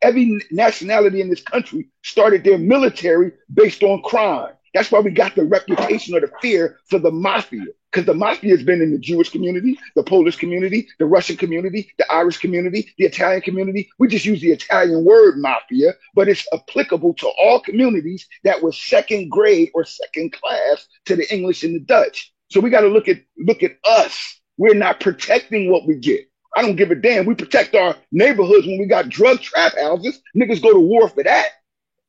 nationality in this country started their military based on crime. That's why we got the reputation or the fear for the mafia, because the mafia has been in the Jewish community, the Polish community, the Russian community, the Irish community, the Italian community. We just use the Italian word mafia, but it's applicable to all communities that were second grade or second class to the English and the Dutch. So we got to look at us. We're not protecting what we get. I don't give a damn. We protect our neighborhoods when we got drug trap houses. Niggas go to war for that.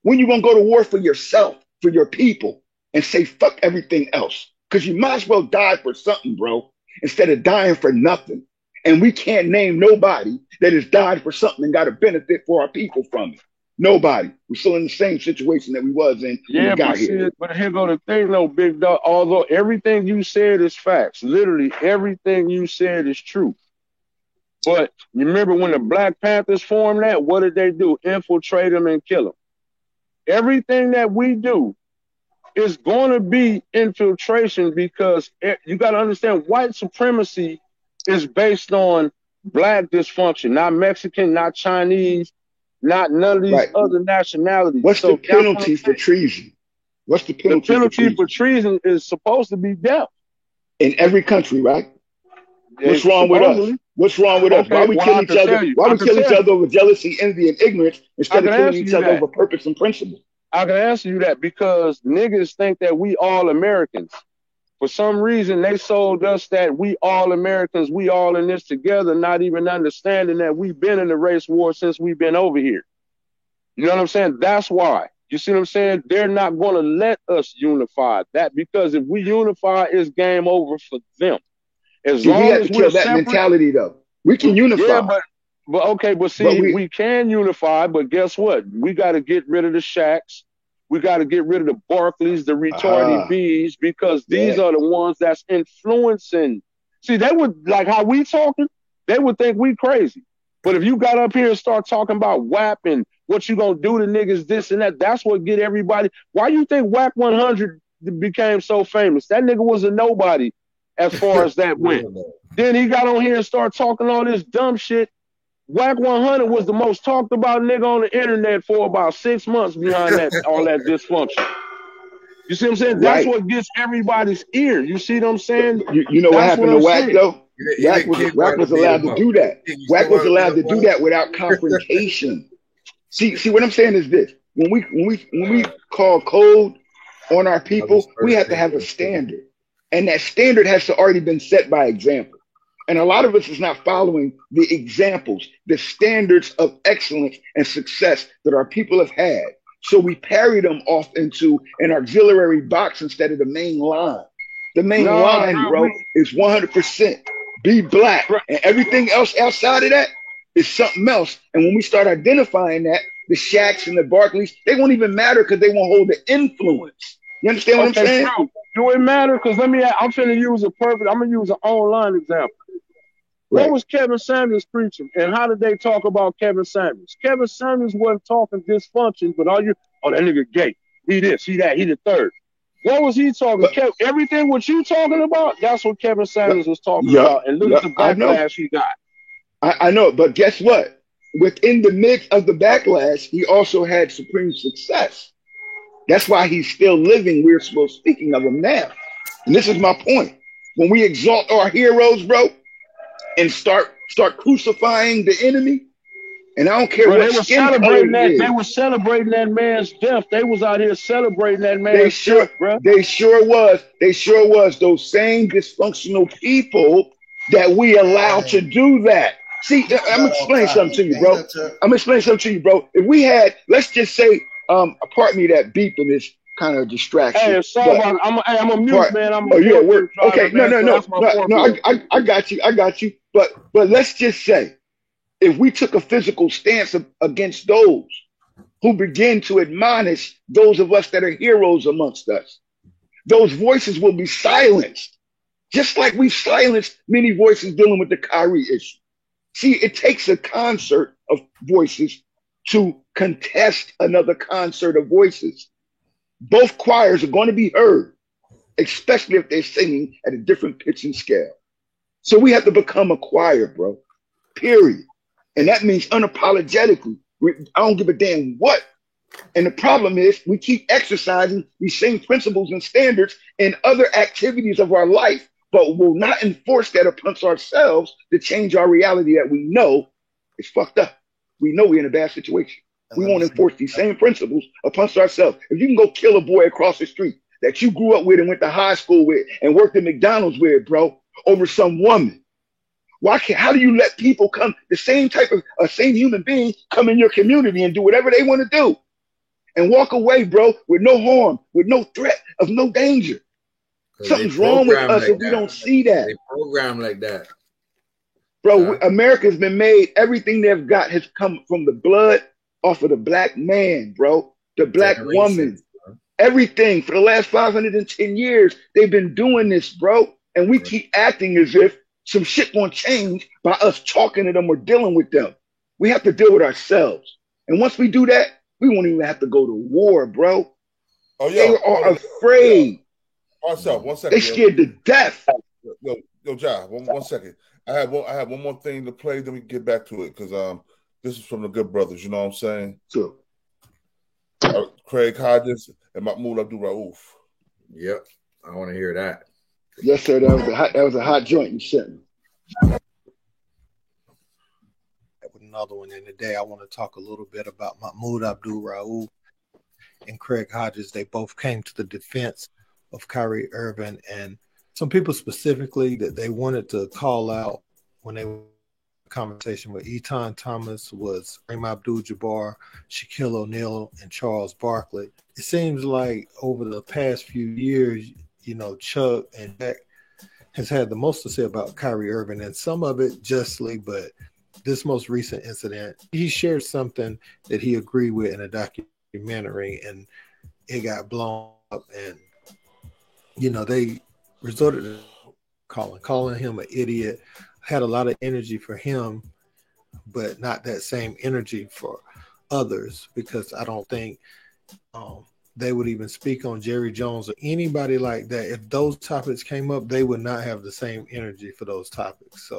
When you gonna go to war for yourself, for your people, and say fuck everything else? Because you might as well die for something, bro, instead of dying for nothing. And we can't name nobody that has died for something and got a benefit for our people from it. Nobody. We're still in the same situation that we was in when we got here. But here go the thing, though, big dog. Although everything you said is facts, literally everything you said is true. But you remember when the Black Panthers formed that, what did they do? Infiltrate them and kill them. Everything that we do is going to be infiltration, because you got to understand white supremacy is based on black dysfunction, not Mexican, not Chinese, not none of these other nationalities. What's the penalty for treason? What's the penalty? The penalty for treason is supposed to be death. In every country, right? What's wrong with us? What's wrong with us? Why we kill each other? Why we kill each other over jealousy, envy, and ignorance instead of killing each other over purpose and principle? I can answer you that because niggas think that we all Americans. For some reason, they sold us that we all Americans, we all in this together, not even understanding that we've been in the race war since we've been over here. You know what I'm saying? That's why. You see what I'm saying? They're not going to let us unify that, because if we unify, it's game over for them. As long we have as to kill that separate, mentality, though. We can unify. Yeah, but see, we can unify, but guess what? We got to get rid of the Shaqs. We got to get rid of the Barclays, the retarded B's, because these are the ones that's influencing. See, they would, like how we talking, they would think we crazy. But if you got up here and start talking about WAP and what you gonna do to niggas, this and that, that's what get everybody. Why you think WAP 100 became so famous? That nigga was a nobody as far as that went. Then he got on here and started talking all this dumb shit. WAC 100 was the most talked about nigga on the internet for about 6 months behind that all that dysfunction. You see what I'm saying? That's what gets everybody's ear. You see what I'm saying? You know what happened to WAC though? WAC was allowed to do that. WAC was allowed to do that without confrontation. See what I'm saying is this: when we call code on our people, we have to have a standard, and that standard has to already been set by example. And a lot of us is not following the examples, the standards of excellence and success that our people have had. So we parry them off into an auxiliary box instead of the main line. The main line, bro, is 100% be black. And everything else outside of that is something else. And when we start identifying that, the Shaqs and the Barkleys, they won't even matter because they won't hold the influence. You understand what I'm saying? Bro, do it matter? Because I'm going to use an online example. Right. What was Kevin Samuels preaching? And how did they talk about Kevin Samuels? Kevin Samuels wasn't talking dysfunction, but that nigga gay. He this, he that, he the third. What was he talking about? Everything what you talking about, that's what Kevin Samuels was talking about. And look at the backlash he got. I know, but guess what? Within the midst of the backlash, he also had supreme success. That's why he's still living. We're speaking of him now. And this is my point. When we exalt our heroes, bro, and start crucifying the enemy, and I don't care what skin color it is. They were celebrating that man's death. They was out here celebrating that man's death, bro. They sure was. They sure was. Those same dysfunctional people that we allowed to do that. See, I'm gonna explain something to you, bro. If we had, let's just say, pardon me that beeping is kind of a distraction. Hey, sorry, I'm a mute, man. Okay, no. I got you. But let's just say, if we took a physical stance against those who begin to admonish those of us that are heroes amongst us, those voices will be silenced, just like we've silenced many voices dealing with the Kyrie issue. See, it takes a concert of voices to contest another concert of voices. Both choirs are going to be heard, especially if they're singing at a different pitch and scale. So we have to become a choir, bro, period. And that means unapologetically. I don't give a damn what. And the problem is we keep exercising these same principles and standards in other activities of our life, but will not enforce that upon ourselves to change our reality that we know is fucked up. We know we're in a bad situation. We won't enforce these same principles upon ourselves. If you can go kill a boy across the street that you grew up with and went to high school with and worked at McDonald's with, bro, over some woman, how do you let people come, the same human being, come in your community and do whatever they want to do and walk away, bro, with no harm, with no threat of no danger? Something's wrong with us if we don't see that. They program like that. Bro, America's been made, everything they've got has come from the blood off of the black man, bro, the black woman, everything. For the last 510 years, they've been doing this, bro. And we keep acting as if some shit won't change by us talking to them or dealing with them. We have to deal with ourselves. And once we do that, we won't even have to go to war, bro. They are afraid. One second. They scared to death. Yo, Ja, one second. I have one more thing to play, then we get back to it, because this is from the Good Brothers, you know what I'm saying? Sure. Craig Hodges and Mahmoud Abdul Rauf. Yep, I want to hear that. Yes, sir. That was a hot joint you sent me. Another one in the day. I want to talk a little bit about Mahmoud Abdul Rauf and Craig Hodges. They both came to the defense of Kyrie Irving, and some people specifically that they wanted to call out when they were conversation with Etan Thomas was Kareem Abdul-Jabbar, Shaquille O'Neal, and Charles Barkley. It seems like over the past few years, you know, Chuck and Jack has had the most to say about Kyrie Irving, and some of it justly, but this most recent incident, he shared something that he agreed with in a documentary, and it got blown up, and, you know, they resorted to calling him an idiot, had a lot of energy for him, but not that same energy for others, because I don't think they would even speak on Jerry Jones or anybody like that. If those topics came up, they would not have the same energy for those topics.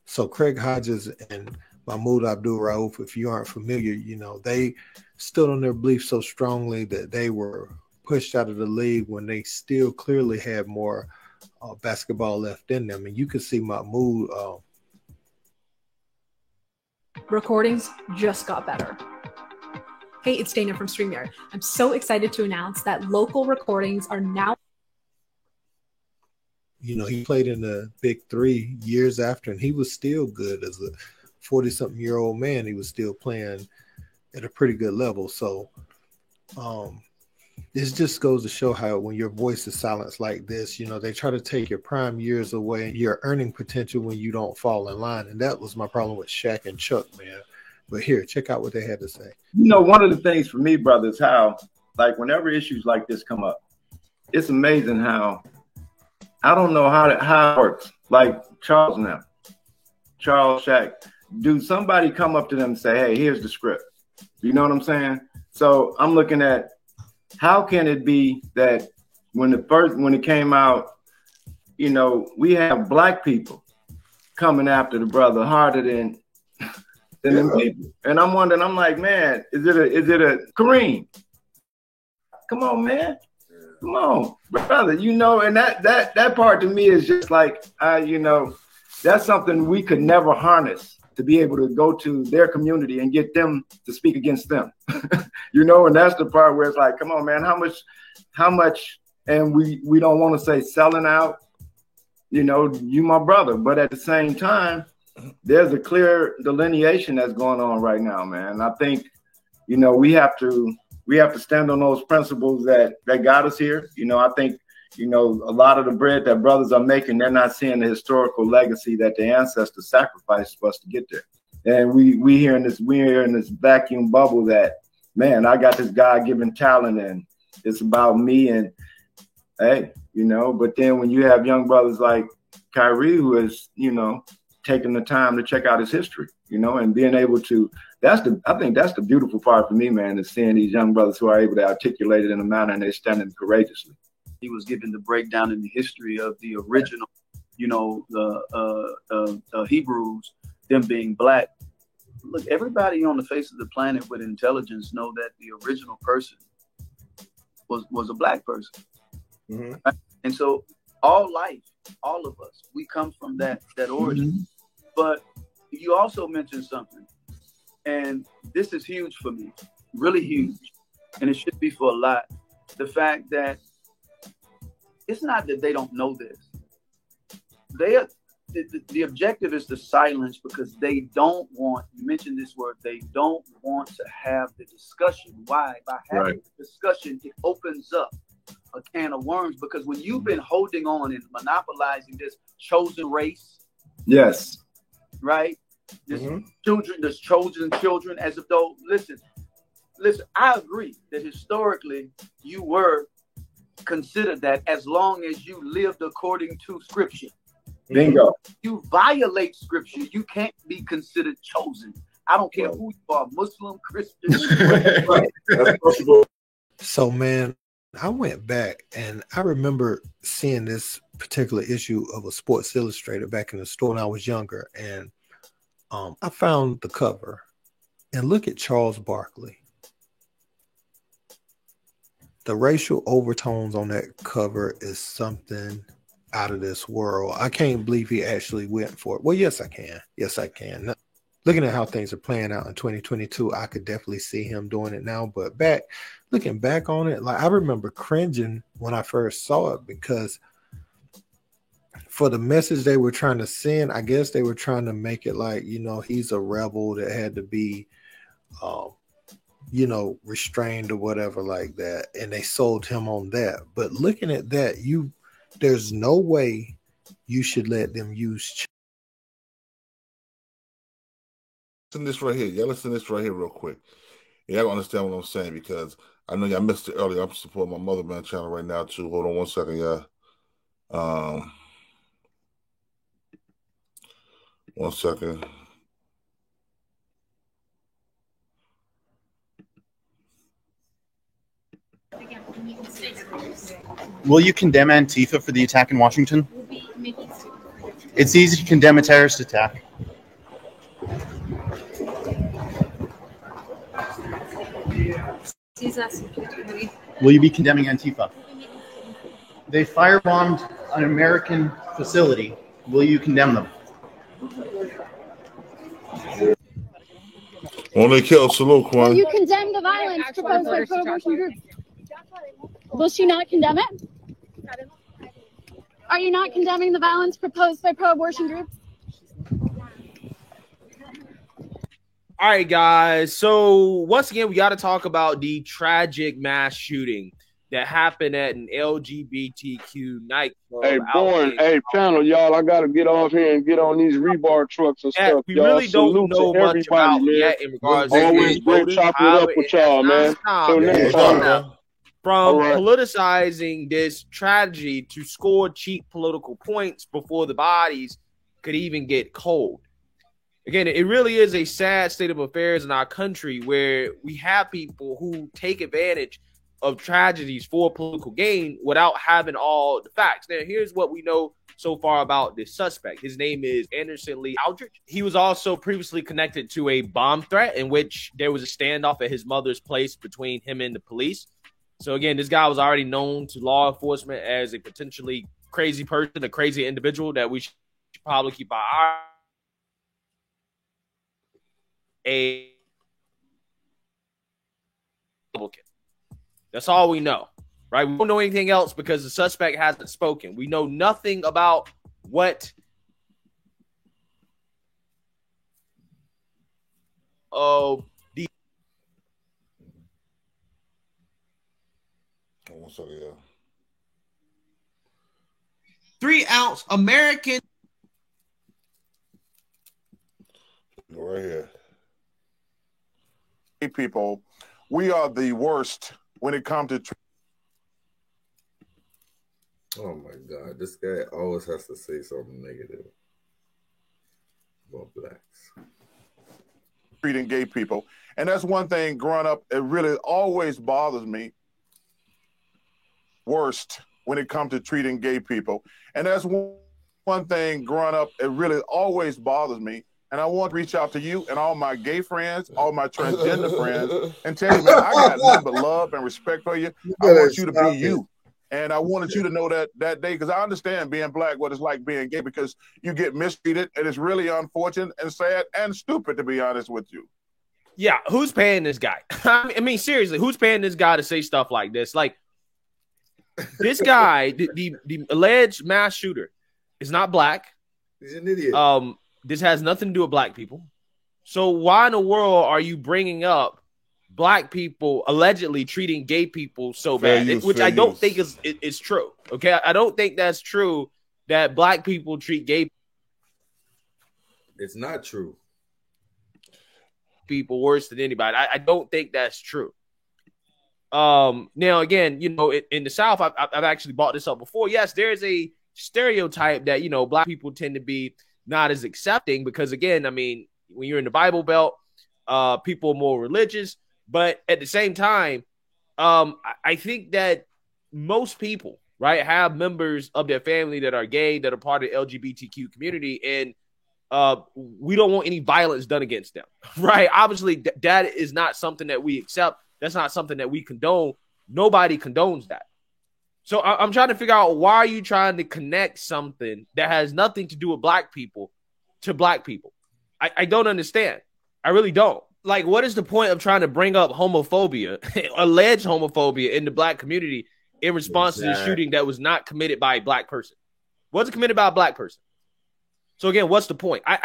So Craig Hodges and Mahmoud Abdul Rauf, if you aren't familiar, you know, they stood on their beliefs so strongly that they were pushed out of the league when they still clearly had more basketball left in them. And you can see Mahmoud. Recordings just got better. Hey, it's Dana from StreamYard. I'm so excited to announce that local recordings are now. You know, he played in the Big Three years after, and he was still good as a 40-something-year-old man. He was still playing at a pretty good level. So It just goes to show how when your voice is silenced like this, you know, they try to take your prime years away, your earning potential when you don't fall in line. And that was my problem with Shaq and Chuck, man. But here, check out what they had to say. You know, one of the things for me, brother, is how, like, whenever issues like this come up, it's amazing how, I don't know how it works. Like Charles now, Charles, Shaq, do somebody come up to them and say, hey, here's the script? You know what I'm saying? So I'm looking at, how can it be that when it came out, you know, we have black people coming after the brother harder than them people. And I'm wondering, I'm like, man, is it a Kareem? Come on, man. Come on, brother. You know, and that part to me is just like, you know, that's something we could never harness, to be able to go to their community and get them to speak against them. You know, and that's the part where it's like, come on, man, how much, and we don't want to say selling out, you know, you my brother, but at the same time, there's a clear delineation that's going on right now, man. I think, you know, we have to stand on those principles that got us here. You know, I think, you know, a lot of the bread that brothers are making, they're not seeing the historical legacy that the ancestors sacrificed for us to get there. And we're here in this vacuum bubble that, man, I got this God-given talent and it's about me and, hey, you know, but then when you have young brothers like Kyrie, who is, you know, taking the time to check out his history, you know, and being able to, I think that's the beautiful part for me, man, is seeing these young brothers who are able to articulate it in a manner and they're standing courageously. He was given the breakdown in the history of the original, you know, the Hebrews, them being black. Look, everybody on the face of the planet with intelligence know that the original person was a black person. Mm-hmm. Right? And so all life, all of us, we come from that origin. Mm-hmm. But you also mentioned something, and this is huge for me, really huge, and it should be for a lot. The fact that it's not that they don't know this. The objective is to silence because they don't want, you mentioned this word, they don't want to have the discussion. Why? By having the discussion, it opens up a can of worms, because when you've been holding on and monopolizing this chosen race. Yes. Right? This children, this chosen children, as if though, listen, I agree that historically you were considered that as long as you lived according to scripture. Bingo. You violate scripture, you can't be considered chosen. I don't care who you are, Muslim, Christian. So, man, I went back and I remember seeing this particular issue of a Sports Illustrated back in the store when I was younger. And I found the cover and look at Charles Barkley. The racial overtones on that cover is something out of this world. I can't believe he actually went for it. Well, yes, I can. Yes, I can. Looking at how things are playing out in 2022, I could definitely see him doing it now. But looking back on it, like I remember cringing when I first saw it, because for the message they were trying to send, I guess they were trying to make it like, you know, he's a rebel that had to be you know, restrained or whatever like that. And they sold him on that. But looking at that, there's no way you should let them use. Listen to this right here. Y'all listen to this right here real quick. Y'all don't understand what I'm saying, because I know y'all missed it earlier. I'm supporting my Motherman channel right now too. Hold on 1 second, y'all. 1 second. Will you condemn Antifa for the attack in Washington? It's easy to condemn a terrorist attack. Will you be condemning Antifa? They firebombed an American facility. Will you condemn them? Only kill, salute, Quan. Will you condemn the violence proposed by pro-abortion groups? Will she not condemn it? Are you not condemning the violence proposed by pro-abortion groups? All right, guys. So once again, we got to talk about the tragic mass shooting that happened at an LGBTQ nightclub. Hey, Born, hey, panel, y'all, I got to get off here and get on these rebar trucks and stuff, we y'all. really don't Salute know to much everybody, about man. yet in regards Always to great chopping it up with y'all, man. Till next time. From politicizing this tragedy to score cheap political points before the bodies could even get cold. Again, it really is a sad state of affairs in our country where we have people who take advantage of tragedies for political gain without having all the facts. Now, here's what we know so far about this suspect. His name is Anderson Lee Aldrich. He was also previously connected to a bomb threat in which there was a standoff at his mother's place between him and the police. So again, this guy was already known to law enforcement as a potentially crazy person, a crazy individual that we should probably keep our eye on. That's all we know, right? We don't know anything else because the suspect hasn't spoken. We know nothing about what the 3-ounce American right here. Hey, people, we are the worst when it comes to. Oh my God, this guy always has to say something negative about blacks. Treating gay people. And that's one thing growing up, it really always bothers me. Worst when it comes to treating gay people. And that's one thing growing up, it really always bothers me. And I want to reach out to you and all my gay friends, all my transgender friends, and tell you, man, I got nothing but love and respect for you. I want you to be you. And I wanted you to know that day, because I understand being black, what it's like being gay, because you get mistreated, and it's really unfortunate and sad and stupid, to be honest with you. Yeah, who's paying this guy? I mean, seriously, who's paying this guy to say stuff like this? Like, this guy, the alleged mass shooter, is not black. He's an idiot. This has nothing to do with black people. So why in the world are you bringing up black people allegedly treating gay people so bad? Which I don't think is true. Okay, I don't think that's true that black people treat gay It's not true. people worse than anybody. I don't think that's true. Now again, you know, in the South, I've actually brought this up before. Yes, there's a stereotype that, you know, black people tend to be not as accepting because, again, I mean, when you're in the Bible Belt, people are more religious. But at the same time, I think that most people, right, have members of their family that are gay, that are part of the LGBTQ community, and we don't want any violence done against them, right? Obviously, that is not something that we accept. That's not something that we condone. Nobody condones that. So I'm trying to figure out, why are you trying to connect something that has nothing to do with black people to black people? I don't understand. I really don't. Like, what is the point of trying to bring up homophobia, alleged homophobia in the black community in response to the shooting that was not committed by a black person? Wasn't committed by a black person. So again, what's the point? I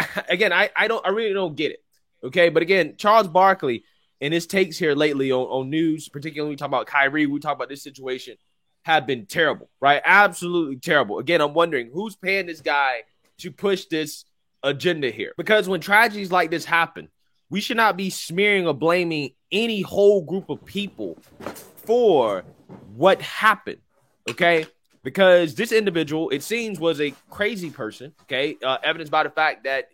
really don't get it. Okay. But again, Charles Barkley and his takes here lately on news, particularly when we talk about Kyrie, we talk about this situation, have been terrible, right? Absolutely terrible. Again, I'm wondering who's paying this guy to push this agenda here, because when tragedies like this happen, we should not be smearing or blaming any whole group of people for what happened, okay? Because this individual, it seems, was a crazy person, okay? Evidenced by the fact that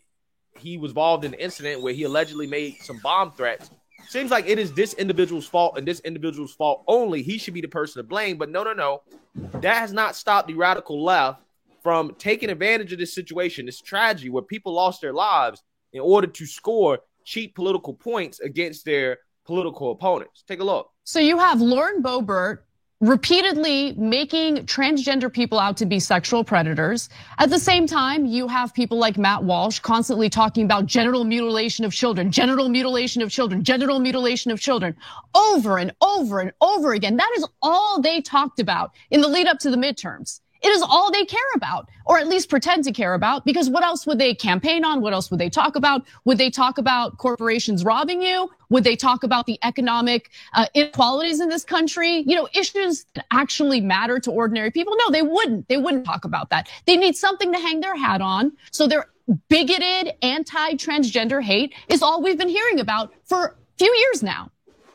he was involved in an incident where he allegedly made some bomb threats. Seems like it is this individual's fault and this individual's fault only. He should be the person to blame. But no. That has not stopped the radical left from taking advantage of this situation, this tragedy where people lost their lives in order to score cheap political points against their political opponents. Take a look. So you have Lauren Boebert repeatedly making transgender people out to be sexual predators. At the same time, you have people like Matt Walsh constantly talking about genital mutilation of children, genital mutilation of children, genital mutilation of children, over and over and over again. That is all they talked about in the lead up to the midterms. It is all they care about, or at least pretend to care about, because what else would they campaign on? What else would they talk about? Would they talk about corporations robbing you? Would they talk about the economic inequalities in this country? You know, issues that actually matter to ordinary people? No, they wouldn't. They wouldn't talk about that. They need something to hang their hat on. So their bigoted, anti-transgender hate is all we've been hearing about for a few years now.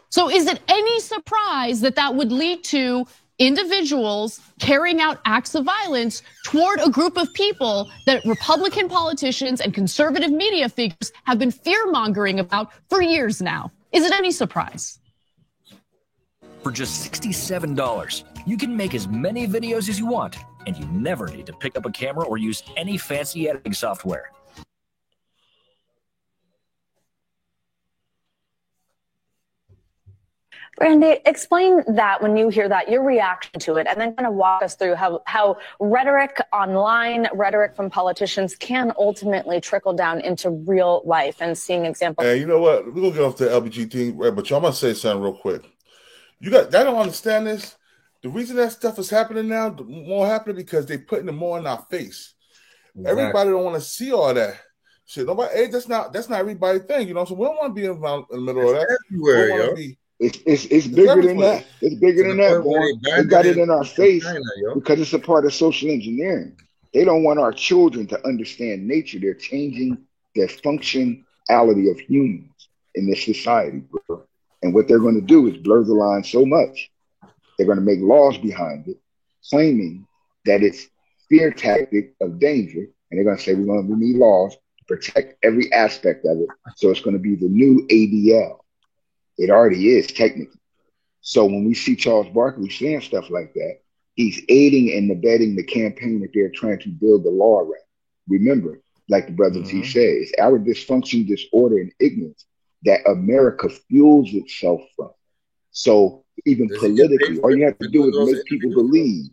So is it any surprise that that would lead to individuals carrying out acts of violence toward a group of people that Republican politicians and conservative media figures have been fear-mongering about for years now? Is it any surprise? For just $67, you can make as many videos as you want, and you never need to pick up a camera or use any fancy editing software. Brandy, explain that when you hear that, your reaction to it, and then kind of walk us through how rhetoric online, rhetoric from politicians can ultimately trickle down into real life and seeing examples. And you know what? We're going to get off the LBG thing, right? But y'all must say something real quick. I don't understand this. The reason that stuff is happening now, more happening because they're putting it more in our face. Exactly. Everybody don't want to see all that shit. Nobody, hey, that's not everybody's thing, you know. So we don't want to be in the middle of that. Everywhere, yo. It's bigger than that. It's bigger than that, boy. They got it in our face because it's a part of social engineering. They don't want our children to understand nature. They're changing the functionality of humans in this society, bro. And what they're going to do is blur the line so much. They're going to make laws behind it, claiming that it's fear tactic of danger. And they're going to say we need laws to protect every aspect of it. So it's going to be the new ADL. It already is technically. So when we see Charles Barkley saying stuff like that, he's aiding and abetting the campaign that they're trying to build the law around. Remember, like the brother T said, it's our dysfunction, disorder, and ignorance that America fuels itself from. So even politically, all you have to do is make people believe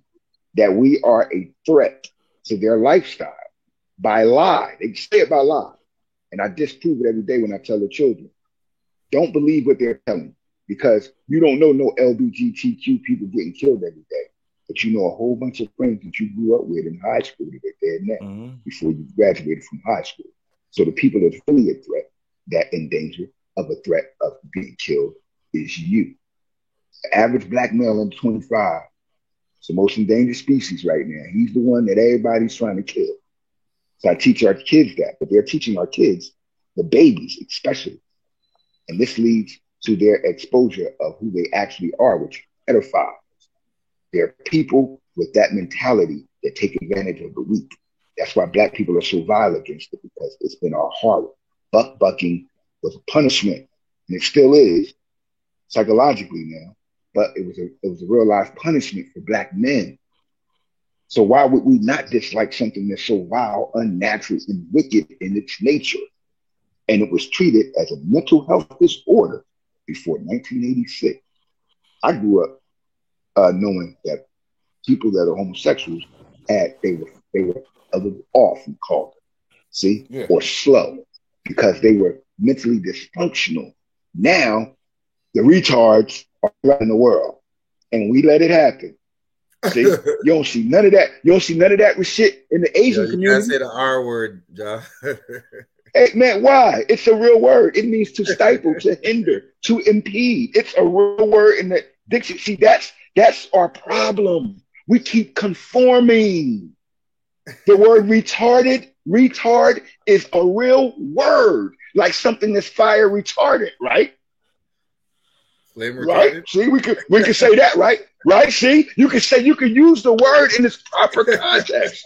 that we are a threat to their lifestyle by lie. They say it by lie. And I disprove it every day when I tell the children. Don't believe what they're telling, because you don't know no LGBTQ people getting killed every day, but you know a whole bunch of friends that you grew up with in high school that are dead now before you graduated from high school. So the people that are really a threat, that in danger of a threat of being killed, is you. The average black male under 25 is the most endangered species right now. He's the one that everybody's trying to kill. So I teach our kids that, but they're teaching our kids, the babies especially. And this leads to their exposure of who they actually are, which are pedophiles. They're people with that mentality that take advantage of the weak. That's why black people are so vile against it, because it's been our horror. Bucking was a punishment, and it still is psychologically now, but it was a real life punishment for black men. So why would we not dislike something that's so vile, unnatural, and wicked in its nature? And it was treated as a mental health disorder before 1986. I grew up knowing that people that are homosexuals they were off, we called them, or slow, because they were mentally dysfunctional. Now the retards are running the world, and we let it happen. See, you don't see none of that. You don't see none of that with shit in the Asian community. You can't say the R word, John. Hey, man, why? It's a real word. It means to stifle, to hinder, to impede. It's a real word in the dictionary. See, that's our problem. We keep conforming. The word retard is a real word, like something that's fire retardant, right? Flame retardant. Right? See, we can say that, right? Right? See, you can use the word in its proper context.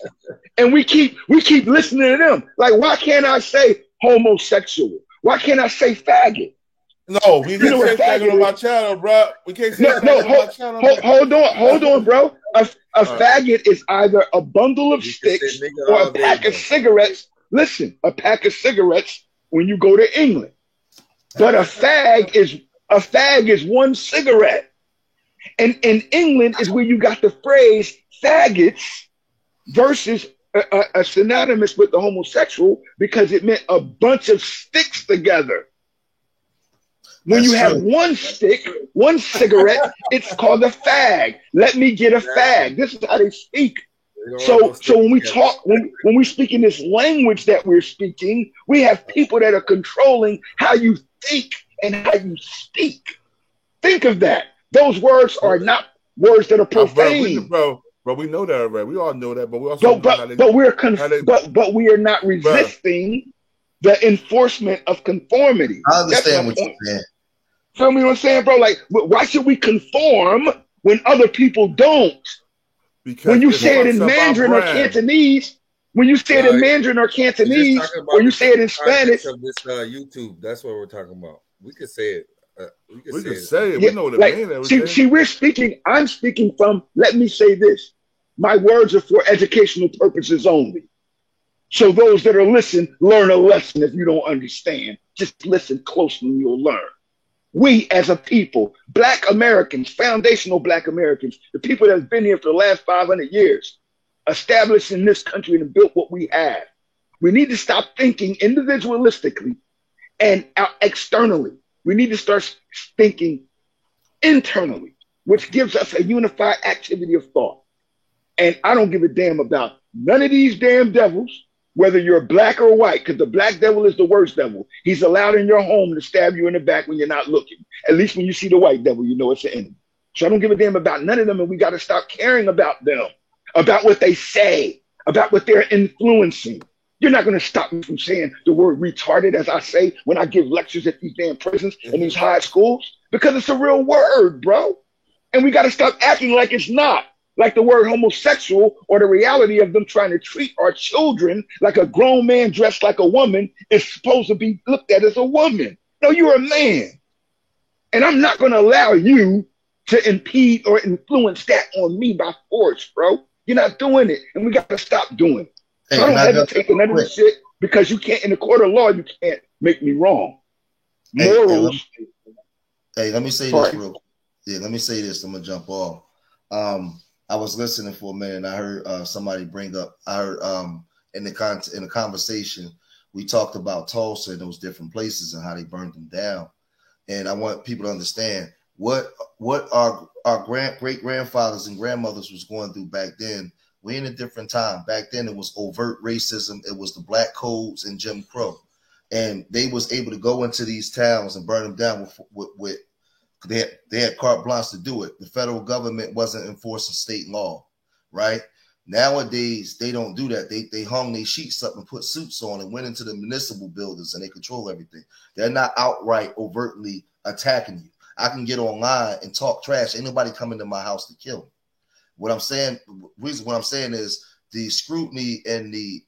And we keep listening to them. Like, why can't I say homosexual? Why can't I say faggot? No, we can't say faggot on my channel, bro. We can't say faggot on my channel. Hold on, bro. A faggot is either a bundle of sticks or a pack of cigarettes. Listen, a pack of cigarettes when you go to England. But a fag is one cigarette. And in England is where you got the phrase faggots versus a synonymous with the homosexual, because it meant a bunch of sticks together. When you have one stick, one cigarette, it's called a fag. Let me get a fag. This is how they speak. So when we talk, when we speak in this language that we're speaking, we have people that are controlling how you think and how you speak. Think of that. Those words are not words that are profane. Bro, we know that already. We all know that, but we also but we are not resisting the enforcement of conformity. I understand what you're saying. Feel me what I'm saying, bro? Like, why should we conform when other people don't? Because when you say it in Mandarin or Cantonese, or you say it in Spanish. Of this YouTube, that's what we're talking about. We could say it. We could say it. We know what it means. See, we're speaking. I'm speaking from. Let me say this: my words are for educational purposes only. So those that are listening, learn a lesson. If you don't understand, just listen closely and you'll learn. We as a people, Black Americans, foundational Black Americans, the people that have been here for the last 500 years, established in this country and built what we have. We need to stop thinking individualistically and externally. We need to start thinking internally, which gives us a unified activity of thought. And I don't give a damn about none of these damn devils, whether you're black or white, because the black devil is the worst devil. He's allowed in your home to stab you in the back when you're not looking. At least when you see the white devil, you know it's the enemy. So I don't give a damn about none of them, and we got to stop caring about them, about what they say, about what they're influencing. You're not going to stop me from saying the word retarded, as I say when I give lectures at these damn prisons and these high schools, because it's a real word, bro. And we got to stop acting like it's not. Like the word homosexual, or the reality of them trying to treat our children like a grown man dressed like a woman is supposed to be looked at as a woman. No, you're a man. And I'm not going to allow you to impede or influence that on me by force, bro. You're not doing it. And we got to stop doing it. So I don't hesitate for none of this shit, because you can't, in the court of law, you can't make me wrong. Morals. Hey, let me say this real quick. Yeah, let me say this. I'm going to jump off. I was listening for a minute and I heard somebody bring up, in the conversation, we talked about Tulsa and those different places and how they burned them down. And I want people to understand what our great grandfathers and grandmothers was going through back then. We're in a different time. Back then it was overt racism. It was the black codes and Jim Crow. And they was able to go into these towns and burn them down with they had carte blanche to do it. The federal government wasn't enforcing state law, right? Nowadays, they don't do that. They hung their sheets up and put suits on and went into the municipal buildings and they control everything. They're not outright overtly attacking you. I can get online and talk trash. Ain't nobody coming to my house to kill me. What I'm saying is the scrutiny and the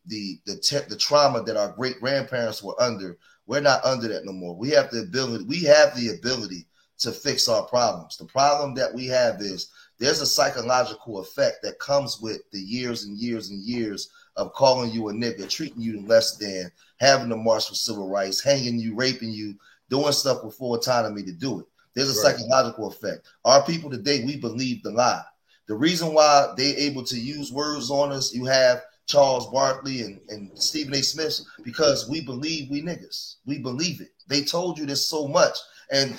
trauma that our great grandparents were under. We're not under that no more. We have the ability to fix our problems. The problem that we have is there's a psychological effect that comes with the years and years and years of calling you a nigga, treating you less than, having to march for civil rights, hanging you, raping you, doing stuff before autonomy to do it. There's a psychological effect. Our people today, we believe the lie. The reason why they're able to use words on us, you have Charles Barkley and Stephen A. Smith, because we believe we niggas. We believe it. They told you this so much. And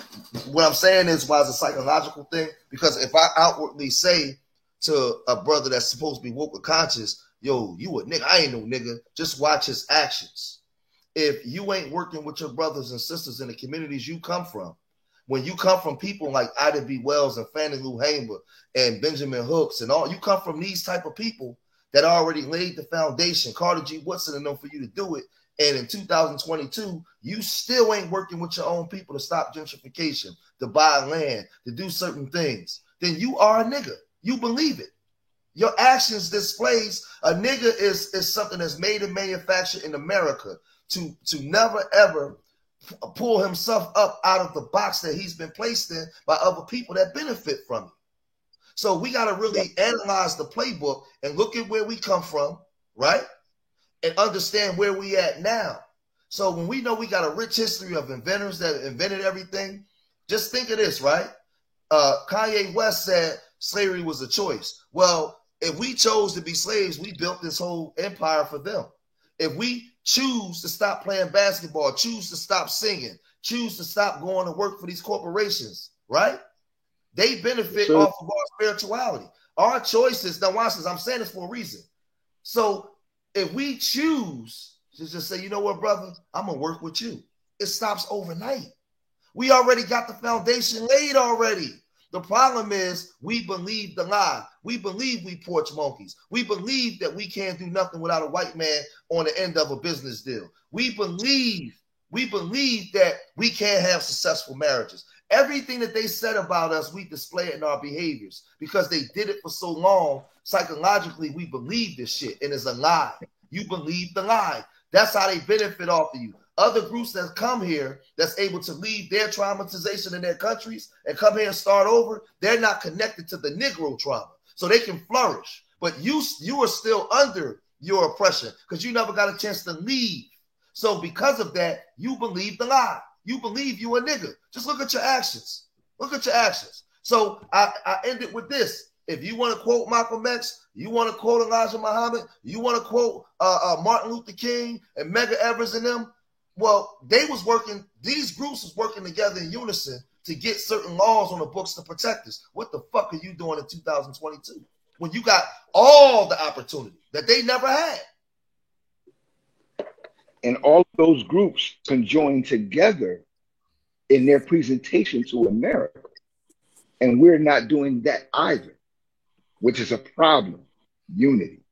what I'm saying is, why it's a psychological thing, because if I outwardly say to a brother that's supposed to be woke or conscious, yo, you a nigga, I ain't no nigga, just watch his actions. If you ain't working with your brothers and sisters in the communities you come from, when you come from people like Ida B. Wells and Fannie Lou Hamer and Benjamin Hooks and all, you come from these type of people that already laid the foundation, Carter G. Woodson and them, for you to do it. And in 2022, you still ain't working with your own people to stop gentrification, to buy land, to do certain things. Then you are a nigga. You believe it. Your actions displays a nigga is something that's made and manufactured in America to never ever pull himself up out of the box that he's been placed in by other people that benefit from it. So we got to really analyze the playbook and look at where we come from, right? And understand where we at now. So when we know we got a rich history of inventors that invented everything, just think of this, right? Kanye West said slavery was a choice. Well, if we chose to be slaves, we built this whole empire for them. If we choose to stop playing basketball, choose to stop singing, choose to stop going to work for these corporations, right? They benefit off of our spirituality. Our choices, now watch this, I'm saying this for a reason. So if we choose to just say, you know what, brother, I'm going to work with you, it stops overnight. We already got the foundation laid already. The problem is we believe the lie. We believe we porch monkeys. We believe that we can't do nothing without a white man on the end of a business deal. We believe that we can't have successful marriages. Everything that they said about us, we display it in our behaviors because they did it for so long. Psychologically, we believe this shit, and it's a lie. You believe the lie. That's how they benefit off of you. Other groups that come here that's able to leave their traumatization in their countries and come here and start over, they're not connected to the Negro trauma, so they can flourish. But you are still under your oppression because you never got a chance to leave. So because of that, you believe the lie. You believe you a nigga. Just look at your actions. Look at your actions. So I end it with this. If you want to quote Malcolm X, you want to quote Elijah Muhammad, you want to quote Martin Luther King and Medgar Evers and them, well, these groups was working together in unison to get certain laws on the books to protect us. What the fuck are you doing in 2022 when you got all the opportunity that they never had? And all of those groups conjoin together in their presentation to America. And we're not doing that either, which is a problem. Unity.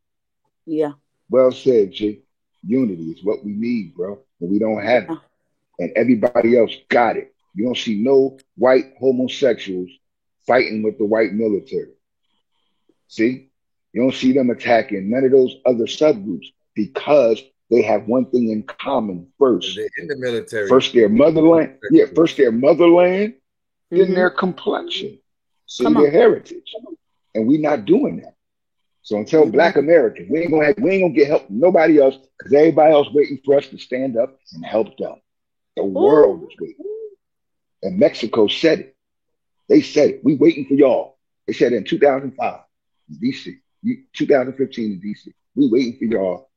Yeah. Well said, G. Unity is what we need, bro. But we don't have it. And everybody else got it. You don't see no white homosexuals fighting with the white military. See? You don't see them attacking none of those other subgroups because they have one thing in common first. They're in the military. First their motherland. Yeah, first their motherland, then their complexion. See, their heritage. And we're not doing that. So until Black Americans, we ain't gonna get help from nobody else because everybody else waiting for us to stand up and help them. The world is waiting. And Mexico said it. They said it. We waiting for y'all. They said it in 2005 in DC, 2015 in DC. We waiting for y'all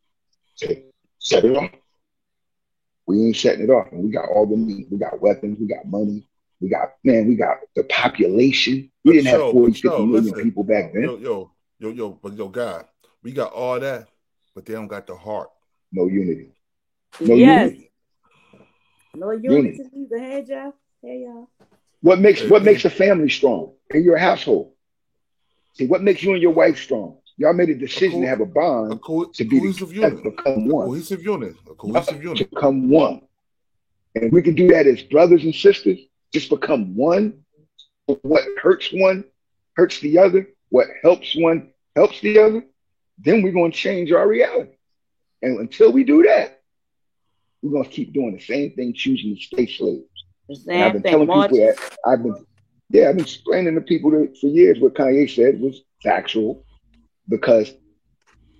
to set it off. We ain't setting it off. And we got all the means. We got weapons. We got money. We got the population. We didn't have 40, 50 million people back then. But God, we got all that, but they don't got the heart. No unity. No unity. No unity. Hey, Jeff. Hey, y'all. What makes a family strong in your household? See, what makes you and your wife strong? Y'all made a decision to have a bond to be together, become one. A cohesive unit. To become one. And we can do that as brothers and sisters. Just become one. What hurts one hurts the other. What helps one helps the other. Then we're going to change our reality. And until we do that, we're going to keep doing the same thing, choosing to stay slaves. I've been telling people that. I've been explaining to people that for years what Kanye said was factual, because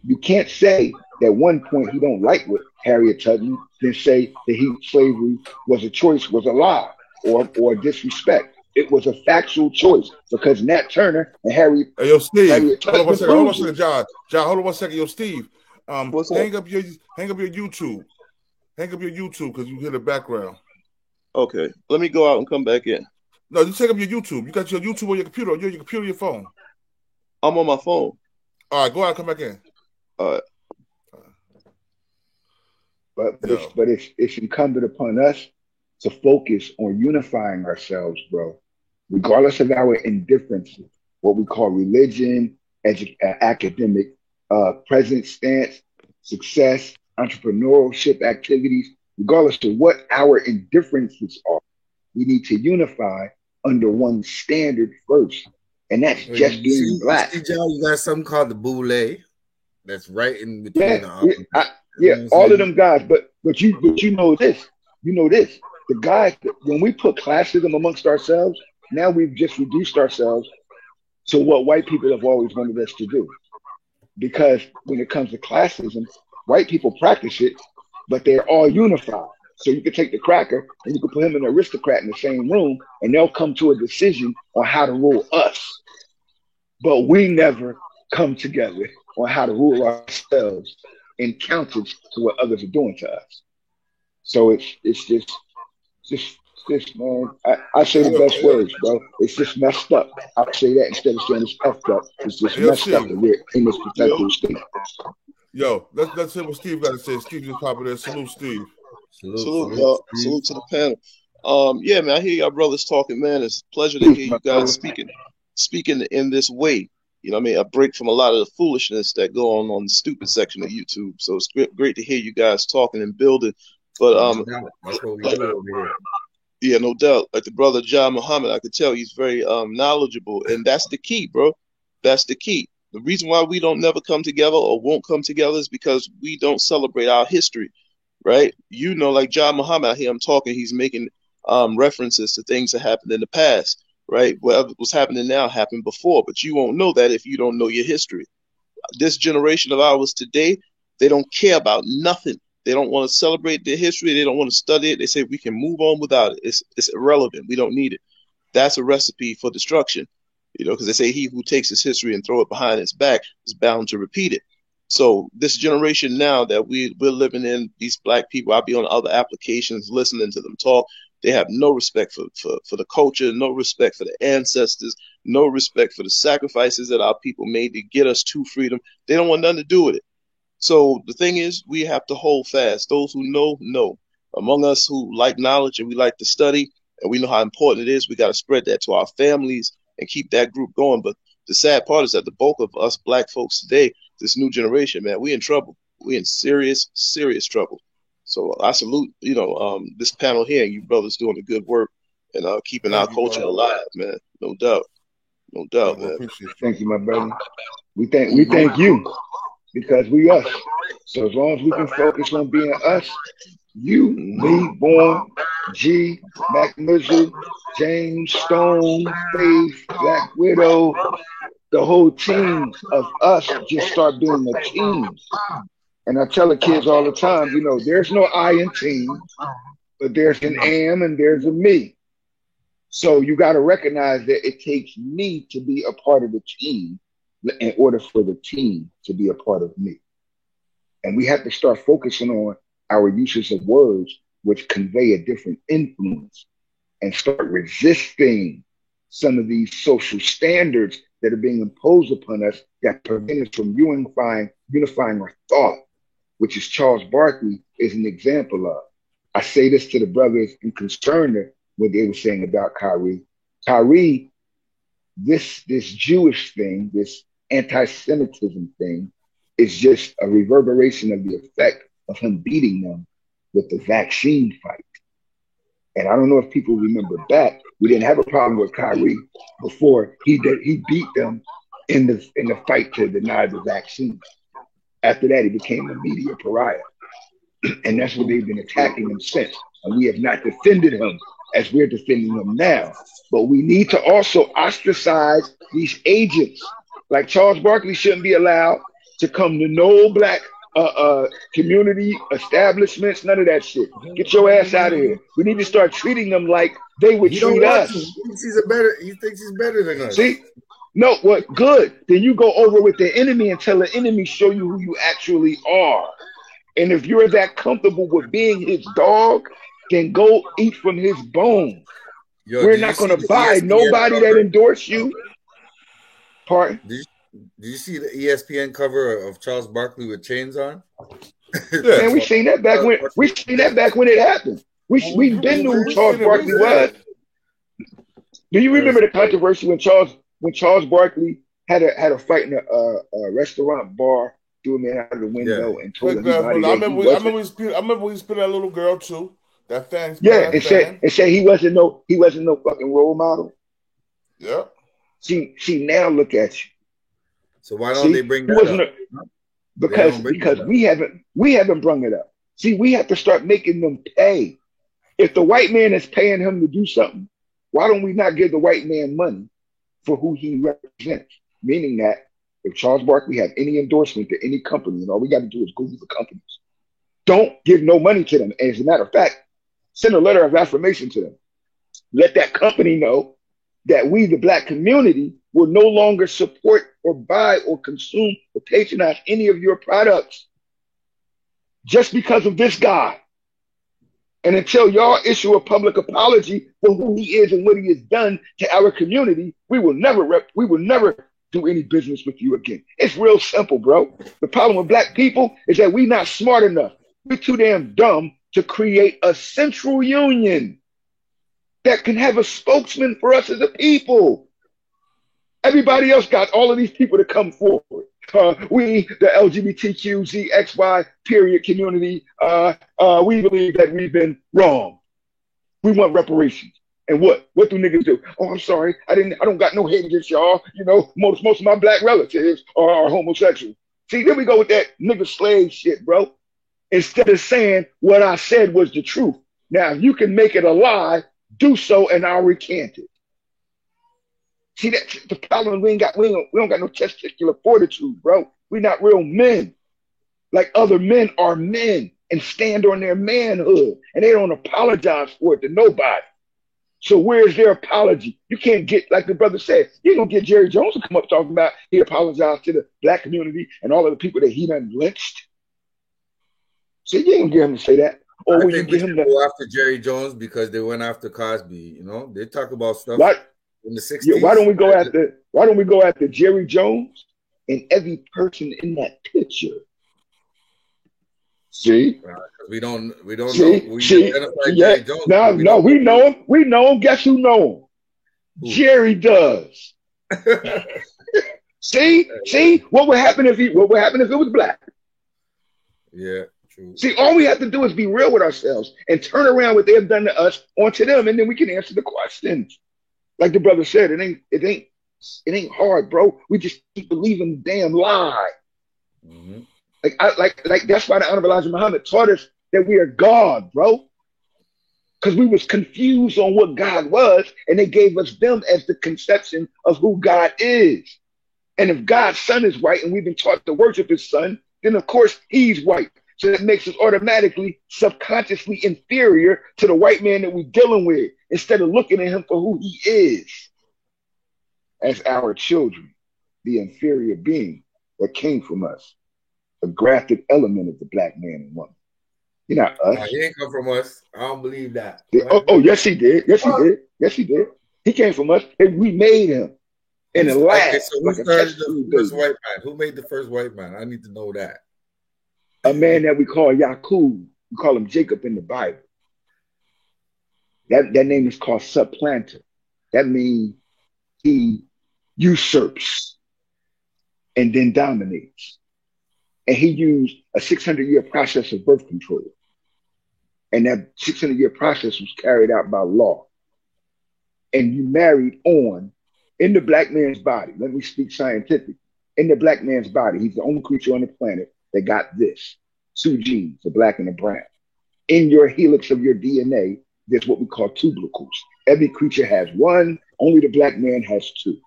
you can't say that one point he don't like what Harriet Tubman, then say that slavery was a choice, was a lie or disrespect. It was a factual choice because Nat Turner and Harriet. Hey, yo, Steve, hold on one second, John, hold on one second, yo, Steve. Hang up your YouTube. Hang up your YouTube because you hear the background. Okay, let me go out and come back in. No, you take up your YouTube. You got your YouTube on your computer. Or your computer, or your phone. I'm on my phone. All right, go out and come back in. All right. But it's incumbent upon us to focus on unifying ourselves, bro, regardless of our indifferences, what we call religion, academic, present stance, success, entrepreneurship activities, regardless of what our indifferences are. We need to unify under one standard first, and that's just being black. See, John, you got something called the Boule. That's right in between. All of them guys. But you know this. You know this. The guys, when we put classism amongst ourselves, now we've just reduced ourselves to what white people have always wanted us to do. Because when it comes to classism, white people practice it, but they're all unified. So you can take the cracker and you can put him and an aristocrat in the same room, and they'll come to a decision on how to rule us. But we never come together on how to rule ourselves in counter to what others are doing to us. So it's just this, man. I say the best words, bro. It's just messed up. I'll say that instead of saying it's effed up. It's just messed up that we're in this protective state. Yo, let's hear what Steve got to say. Steve just popping there. Salute, Steve. Salute, y'all. Salute to the panel. Yeah, man, I hear y'all brothers talking, man. It's a pleasure to hear you guys speaking in this way. You know what I mean? A break from a lot of the foolishness that go on the stupid section of YouTube. So it's great to hear you guys talking and building. But that's what we do over here. Yeah, no doubt. Like the brother John Muhammad, I could tell he's very knowledgeable, and that's the key, bro. That's the key. The reason why we don't never come together or won't come together is because we don't celebrate our history, right? You know, like John Muhammad, I hear him talking, he's making references to things that happened in the past, right? Whatever was happening now happened before, but you won't know that if you don't know your history. This generation of ours today, they don't care about nothing. They don't want to celebrate their history. They don't want to study it. They say we can move on without it. It's irrelevant. We don't need it. That's a recipe for destruction, you know, because they say he who takes his history and throw it behind his back is bound to repeat it. So this generation now that we're living in, these black people, I'll be on other applications listening to them talk. They have no respect for the culture, no respect for the ancestors, no respect for the sacrifices that our people made to get us to freedom. They don't want nothing to do with it. So the thing is, we have to hold fast. Those who know. Among us who like knowledge and we like to study and we know how important it is, we got to spread that to our families and keep that group going. But the sad part is that the bulk of us black folks today, this new generation, man, we in trouble. We in serious, serious trouble. So I salute, you know, this panel here and you brothers doing the good work and keeping our culture alive, man. No doubt. No doubt, man. Thank you, my brother. We thank you. Because we us. So as long as we can focus on being us, you, me, Born, G, Mac Mizzle, James, Stone, Faith, Black Widow, the whole team of us just start being a team. And I tell the kids all the time, you know, there's no I in team, but there's an am and there's a me. So you got to recognize that it takes me to be a part of the team in order for the team to be a part of me. And we have to start focusing on our uses of words which convey a different influence and start resisting some of these social standards that are being imposed upon us that prevent us from unifying our thought, which is Charles Barkley is an example of. I say this to the brothers in concern of what they were saying about Kyrie. Kyrie, this Jewish thing, this anti-Semitism thing is just a reverberation of the effect of him beating them with the vaccine fight. And I don't know if people remember back, we didn't have a problem with Kyrie before he beat them in the fight to deny the vaccine. After that, he became a media pariah. And that's what they've been attacking him since. And we have not defended him as we're defending him now. But we need to also ostracize these agents. Like Charles Barkley shouldn't be allowed to come to no black community establishments, none of that shit. Get your ass out of here. We need to start treating them like they would treat us. He thinks he's better than us. See? No, what good? Then you go over with the enemy and tell the enemy, show you who you actually are. And if you're that comfortable with being his dog, then go eat from his bone. We're not going to buy nobody that endorse you. Pardon? Did you see the ESPN cover of Charles Barkley with chains on? Man, we seen that back when it happened. We been knew who Charles Barkley was. Do you remember the controversy when Charles Barkley had a fight in a restaurant bar, threw a man out of the window and told him I remember we spit that little girl too. That fan. It said he wasn't no fucking role model. Yeah. See, now look at you. So why don't they bring that up? Because we haven't brought it up. See, we have to start making them pay. If the white man is paying him to do something, why don't we not give the white man money for who he represents? Meaning that if Charles Barkley have any endorsement to any company, and all we got to do is Google the companies, don't give no money to them. As a matter of fact, send a letter of affirmation to them. Let that company know that we, the black community, will no longer support or buy or consume or patronize any of your products just because of this guy. And until y'all issue a public apology for who he is and what he has done to our community, we will never do any business with you again. It's real simple, bro. The problem with black people is that we're not smart enough. We're too damn dumb to create a central union that can have a spokesman for us as a people. Everybody else got all of these people to come forward. We, the LGBTQZXY period community, we believe that we've been wrong. We want reparations. And what do niggas do? Oh, I'm sorry. I don't got no hate against y'all. You know, most of my black relatives are homosexual. See, there we go with that nigga slave shit, bro. Instead of saying what I said was the truth. Now, if you can make it a lie, do so and I'll recant it. See, that's the problem. We don't got no testicular fortitude, bro. We're not real men. Like other men are men and stand on their manhood, and they don't apologize for it to nobody. So where's their apology? You can't get, like the brother said, you don't get Jerry Jones to come up talking about he apologized to the black community and all of the people that he done lynched. So you ain't get him to say that. Or I think we should go after Jerry Jones because they went after Cosby. You know, they talk about stuff. What? In the 60s. Yeah, why don't we go after Jerry Jones and every person in that picture? See? We don't see? know. We identify Jerry Jones. No, we know him. We know him. Guess who know him? Who? Jerry does. See? What would happen if it was black? Yeah, true. See, all we have to do is be real with ourselves and turn around what they have done to us onto them, and then we can answer the questions. Like the brother said, it ain't hard, bro. We just keep believing the damn lie. Mm-hmm. Like that's why the Honorable Elijah Muhammad taught us that we are God, bro. Because we was confused on what God was, and they gave us them as the conception of who God is. And if God's son is white and we've been taught to worship his son, then of course he's white. So that makes us automatically, subconsciously inferior to the white man that we're dealing with, instead of looking at him for who he is as our children, the inferior being that came from us, a grafted element of the black man and woman. You're not us. He ain't come from us. I don't believe that. Yes, he did. Yes, he did. He came from us, and we made him in a lab. Okay, so who started the first white man? Who made the first white man? I need to know that. A man that we call Yaqub. We call him Jacob in the Bible. That name is called supplanter. That means he usurps and then dominates. And he used a 600-year process of birth control. And that 600-year process was carried out by law. And you married on in the black man's body. Let me speak scientifically. In the black man's body, he's the only creature on the planet that got this. 2 genes, a black and a brown. In your helix of your DNA, there's what we call tubercles. Every creature has one, only the black man has 2.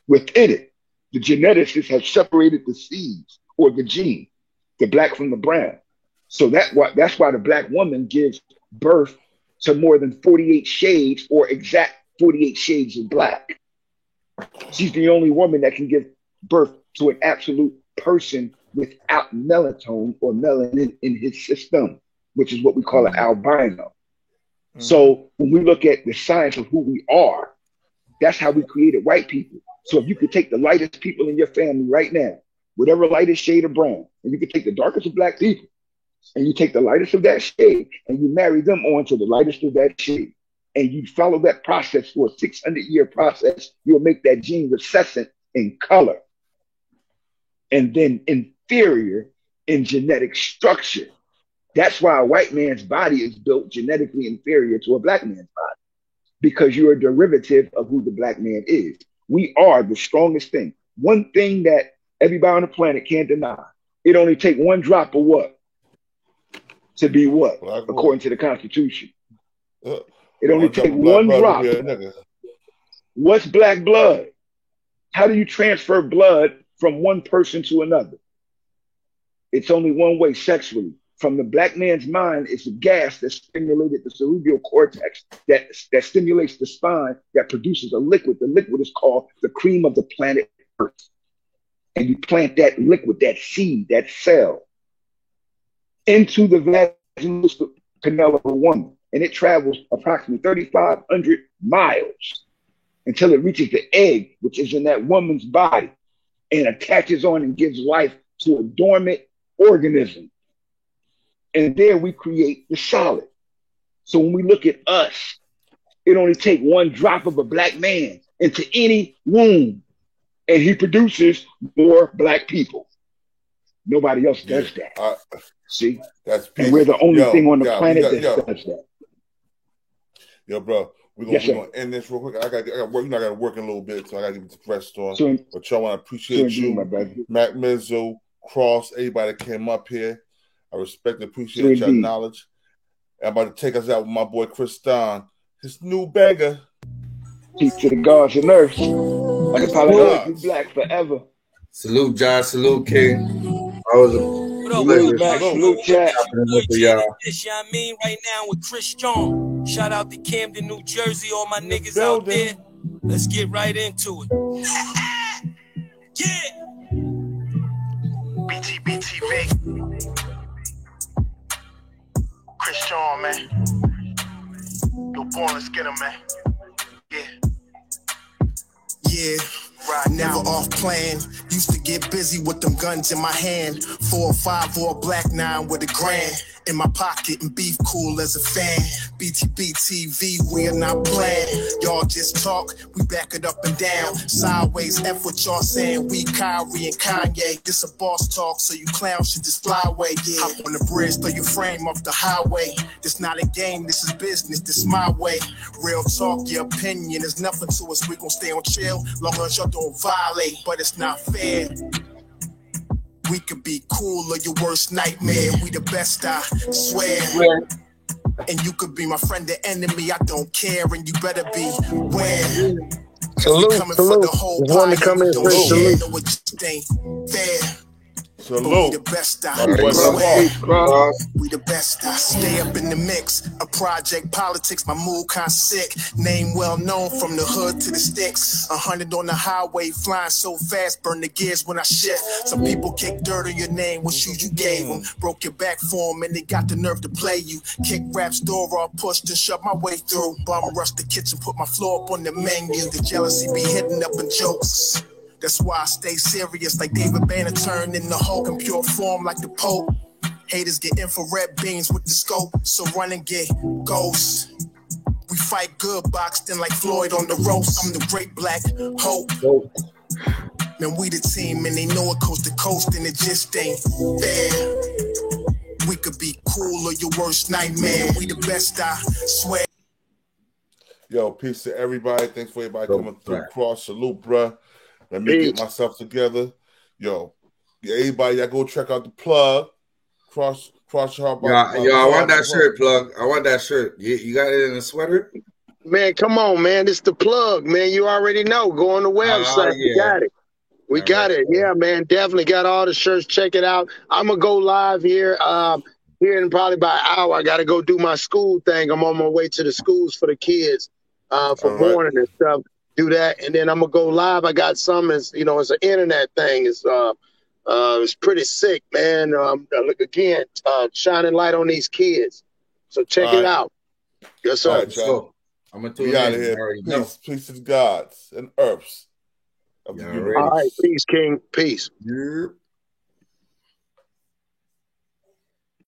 Within it, the geneticists have separated the seeds or the gene, the black from the brown. So that's why the black woman gives birth to more than 48 shades or exact 48 shades of black. She's the only woman that can give birth to an absolute person without melatonin or melanin in his system, which is what we call an albino. Mm-hmm. So when we look at the science of who we are, that's how we created white people. So if you could take the lightest people in your family right now, whatever lightest shade of brown, and you could take the darkest of black people, and you take the lightest of that shade, and you marry them on to the lightest of that shade, and you follow that process for a 600-year process, you'll make that gene recessive in color, and then inferior in genetic structure. That's why a white man's body is built genetically inferior to a black man's body, because you're a derivative of who the black man is. We are the strongest thing. One thing that everybody on the planet can't deny. It only take one drop of what? To be what? According to the Constitution. It only take one drop. What's black blood? How do you transfer blood from one person to another? It's only one way, sexually. From the black man's mind, it's a gas that stimulated the cerebral cortex that stimulates the spine that produces a liquid. The liquid is called the cream of the planet Earth. And you plant that liquid, that seed, that cell into the vaginal canal of a woman, and it travels approximately 3,500 miles until it reaches the egg, which is in that woman's body, and attaches on and gives life to a dormant organism. And there we create the solid. So when we look at us, it only takes one drop of a black man into any womb, and he produces more black people. Nobody else does that. See? And we're the only thing on the planet that does that. Yo, bro, we're gonna end this real quick. I got work. You know, I got to work in a little bit, so I got to get the press on. But y'all, want to appreciate you, Mac Mizzo, Cross, everybody that came up here. I respect and appreciate your knowledge. I'm about to take us out with my boy Chris Don. His new banger. Peace to the gods and earth. Unapologetically black forever. Salute, Josh. Salute, King. I was a pleasure. Salute, chat. This, you know what I mean? Right now with Chris John. Shout out to Camden, New Jersey. All my niggas out there. Let's get right into it. Yeah. BTV. Chris John, man. Yo, born, let's get him, man. Yeah, right, never off plan. Used to get busy with them guns in my hand. 4 or 5 or a black 9 with a grand in my pocket and beef cool as a fan. BTB TV, we are not playing. Y'all just talk, we back it up and down. Sideways, F what y'all saying. We Kyrie and Kanye. This a boss talk, so you clowns should just fly away. Yeah. Hop on the bridge, throw your frame off the highway. This not a game, this is business, this my way. Real talk, your opinion is nothing to us. We gon' stay on chill, long as y'all don't violate. But it's not fair. We could be cool or your worst nightmare. We the best, I swear. And you could be my friend or enemy, I don't care. And you better be aware. Salute, salute. There's one to come in and say salute. Know it just ain't fair. Salute. We the best, I swear. We the best, I stay up in the mix. A project politics, my mood kinda sick. Name well known from the hood to the sticks. 100 on the highway, flying so fast, burn the gears when I shift. Some people kick dirt on your name, what shoes you gave them. Broke your back for them and they got the nerve to play you. Kick raps door off, pushed and shoved my way through. Bum rush the kitchen, put my floor up on the menu. The jealousy be hitting up in jokes. That's why I stay serious like David Banner turned in the Hulk in pure form like the Pope. Haters get infrared beams with the scope, so run and get ghosts. We fight good, boxed in like Floyd on the ropes. I'm the great black hope. Man, we the team and they know it coast to coast and it just ain't fair. We could be cool or your worst nightmare. We the best, I swear. Yo, peace to everybody. Thanks for everybody coming through. Cross, salute, bruh. Let me get myself together. Yo, everybody, y'all go check out the plug. Cross your heart. Yo, I want that shirt, plug. I want that shirt. You got it in a sweater? Man, come on, man. It's the plug, man. You already know. Go on the website. Yeah. We got it. We got it. Yeah, man. Definitely got all the shirts. Check it out. I'm going to go live here. Here in probably about an hour. I got to go do my school thing. I'm on my way to the schools for the kids for morning and stuff. Do that, and then I'm gonna go live. I got some, it's an internet thing. It's pretty sick, man. Look again, shining light on these kids. So check it out. Yes, sir. All right, y'all. I'm gonna be out of here. Peace to the gods and earths. All right, peace, King. Peace. Yeah.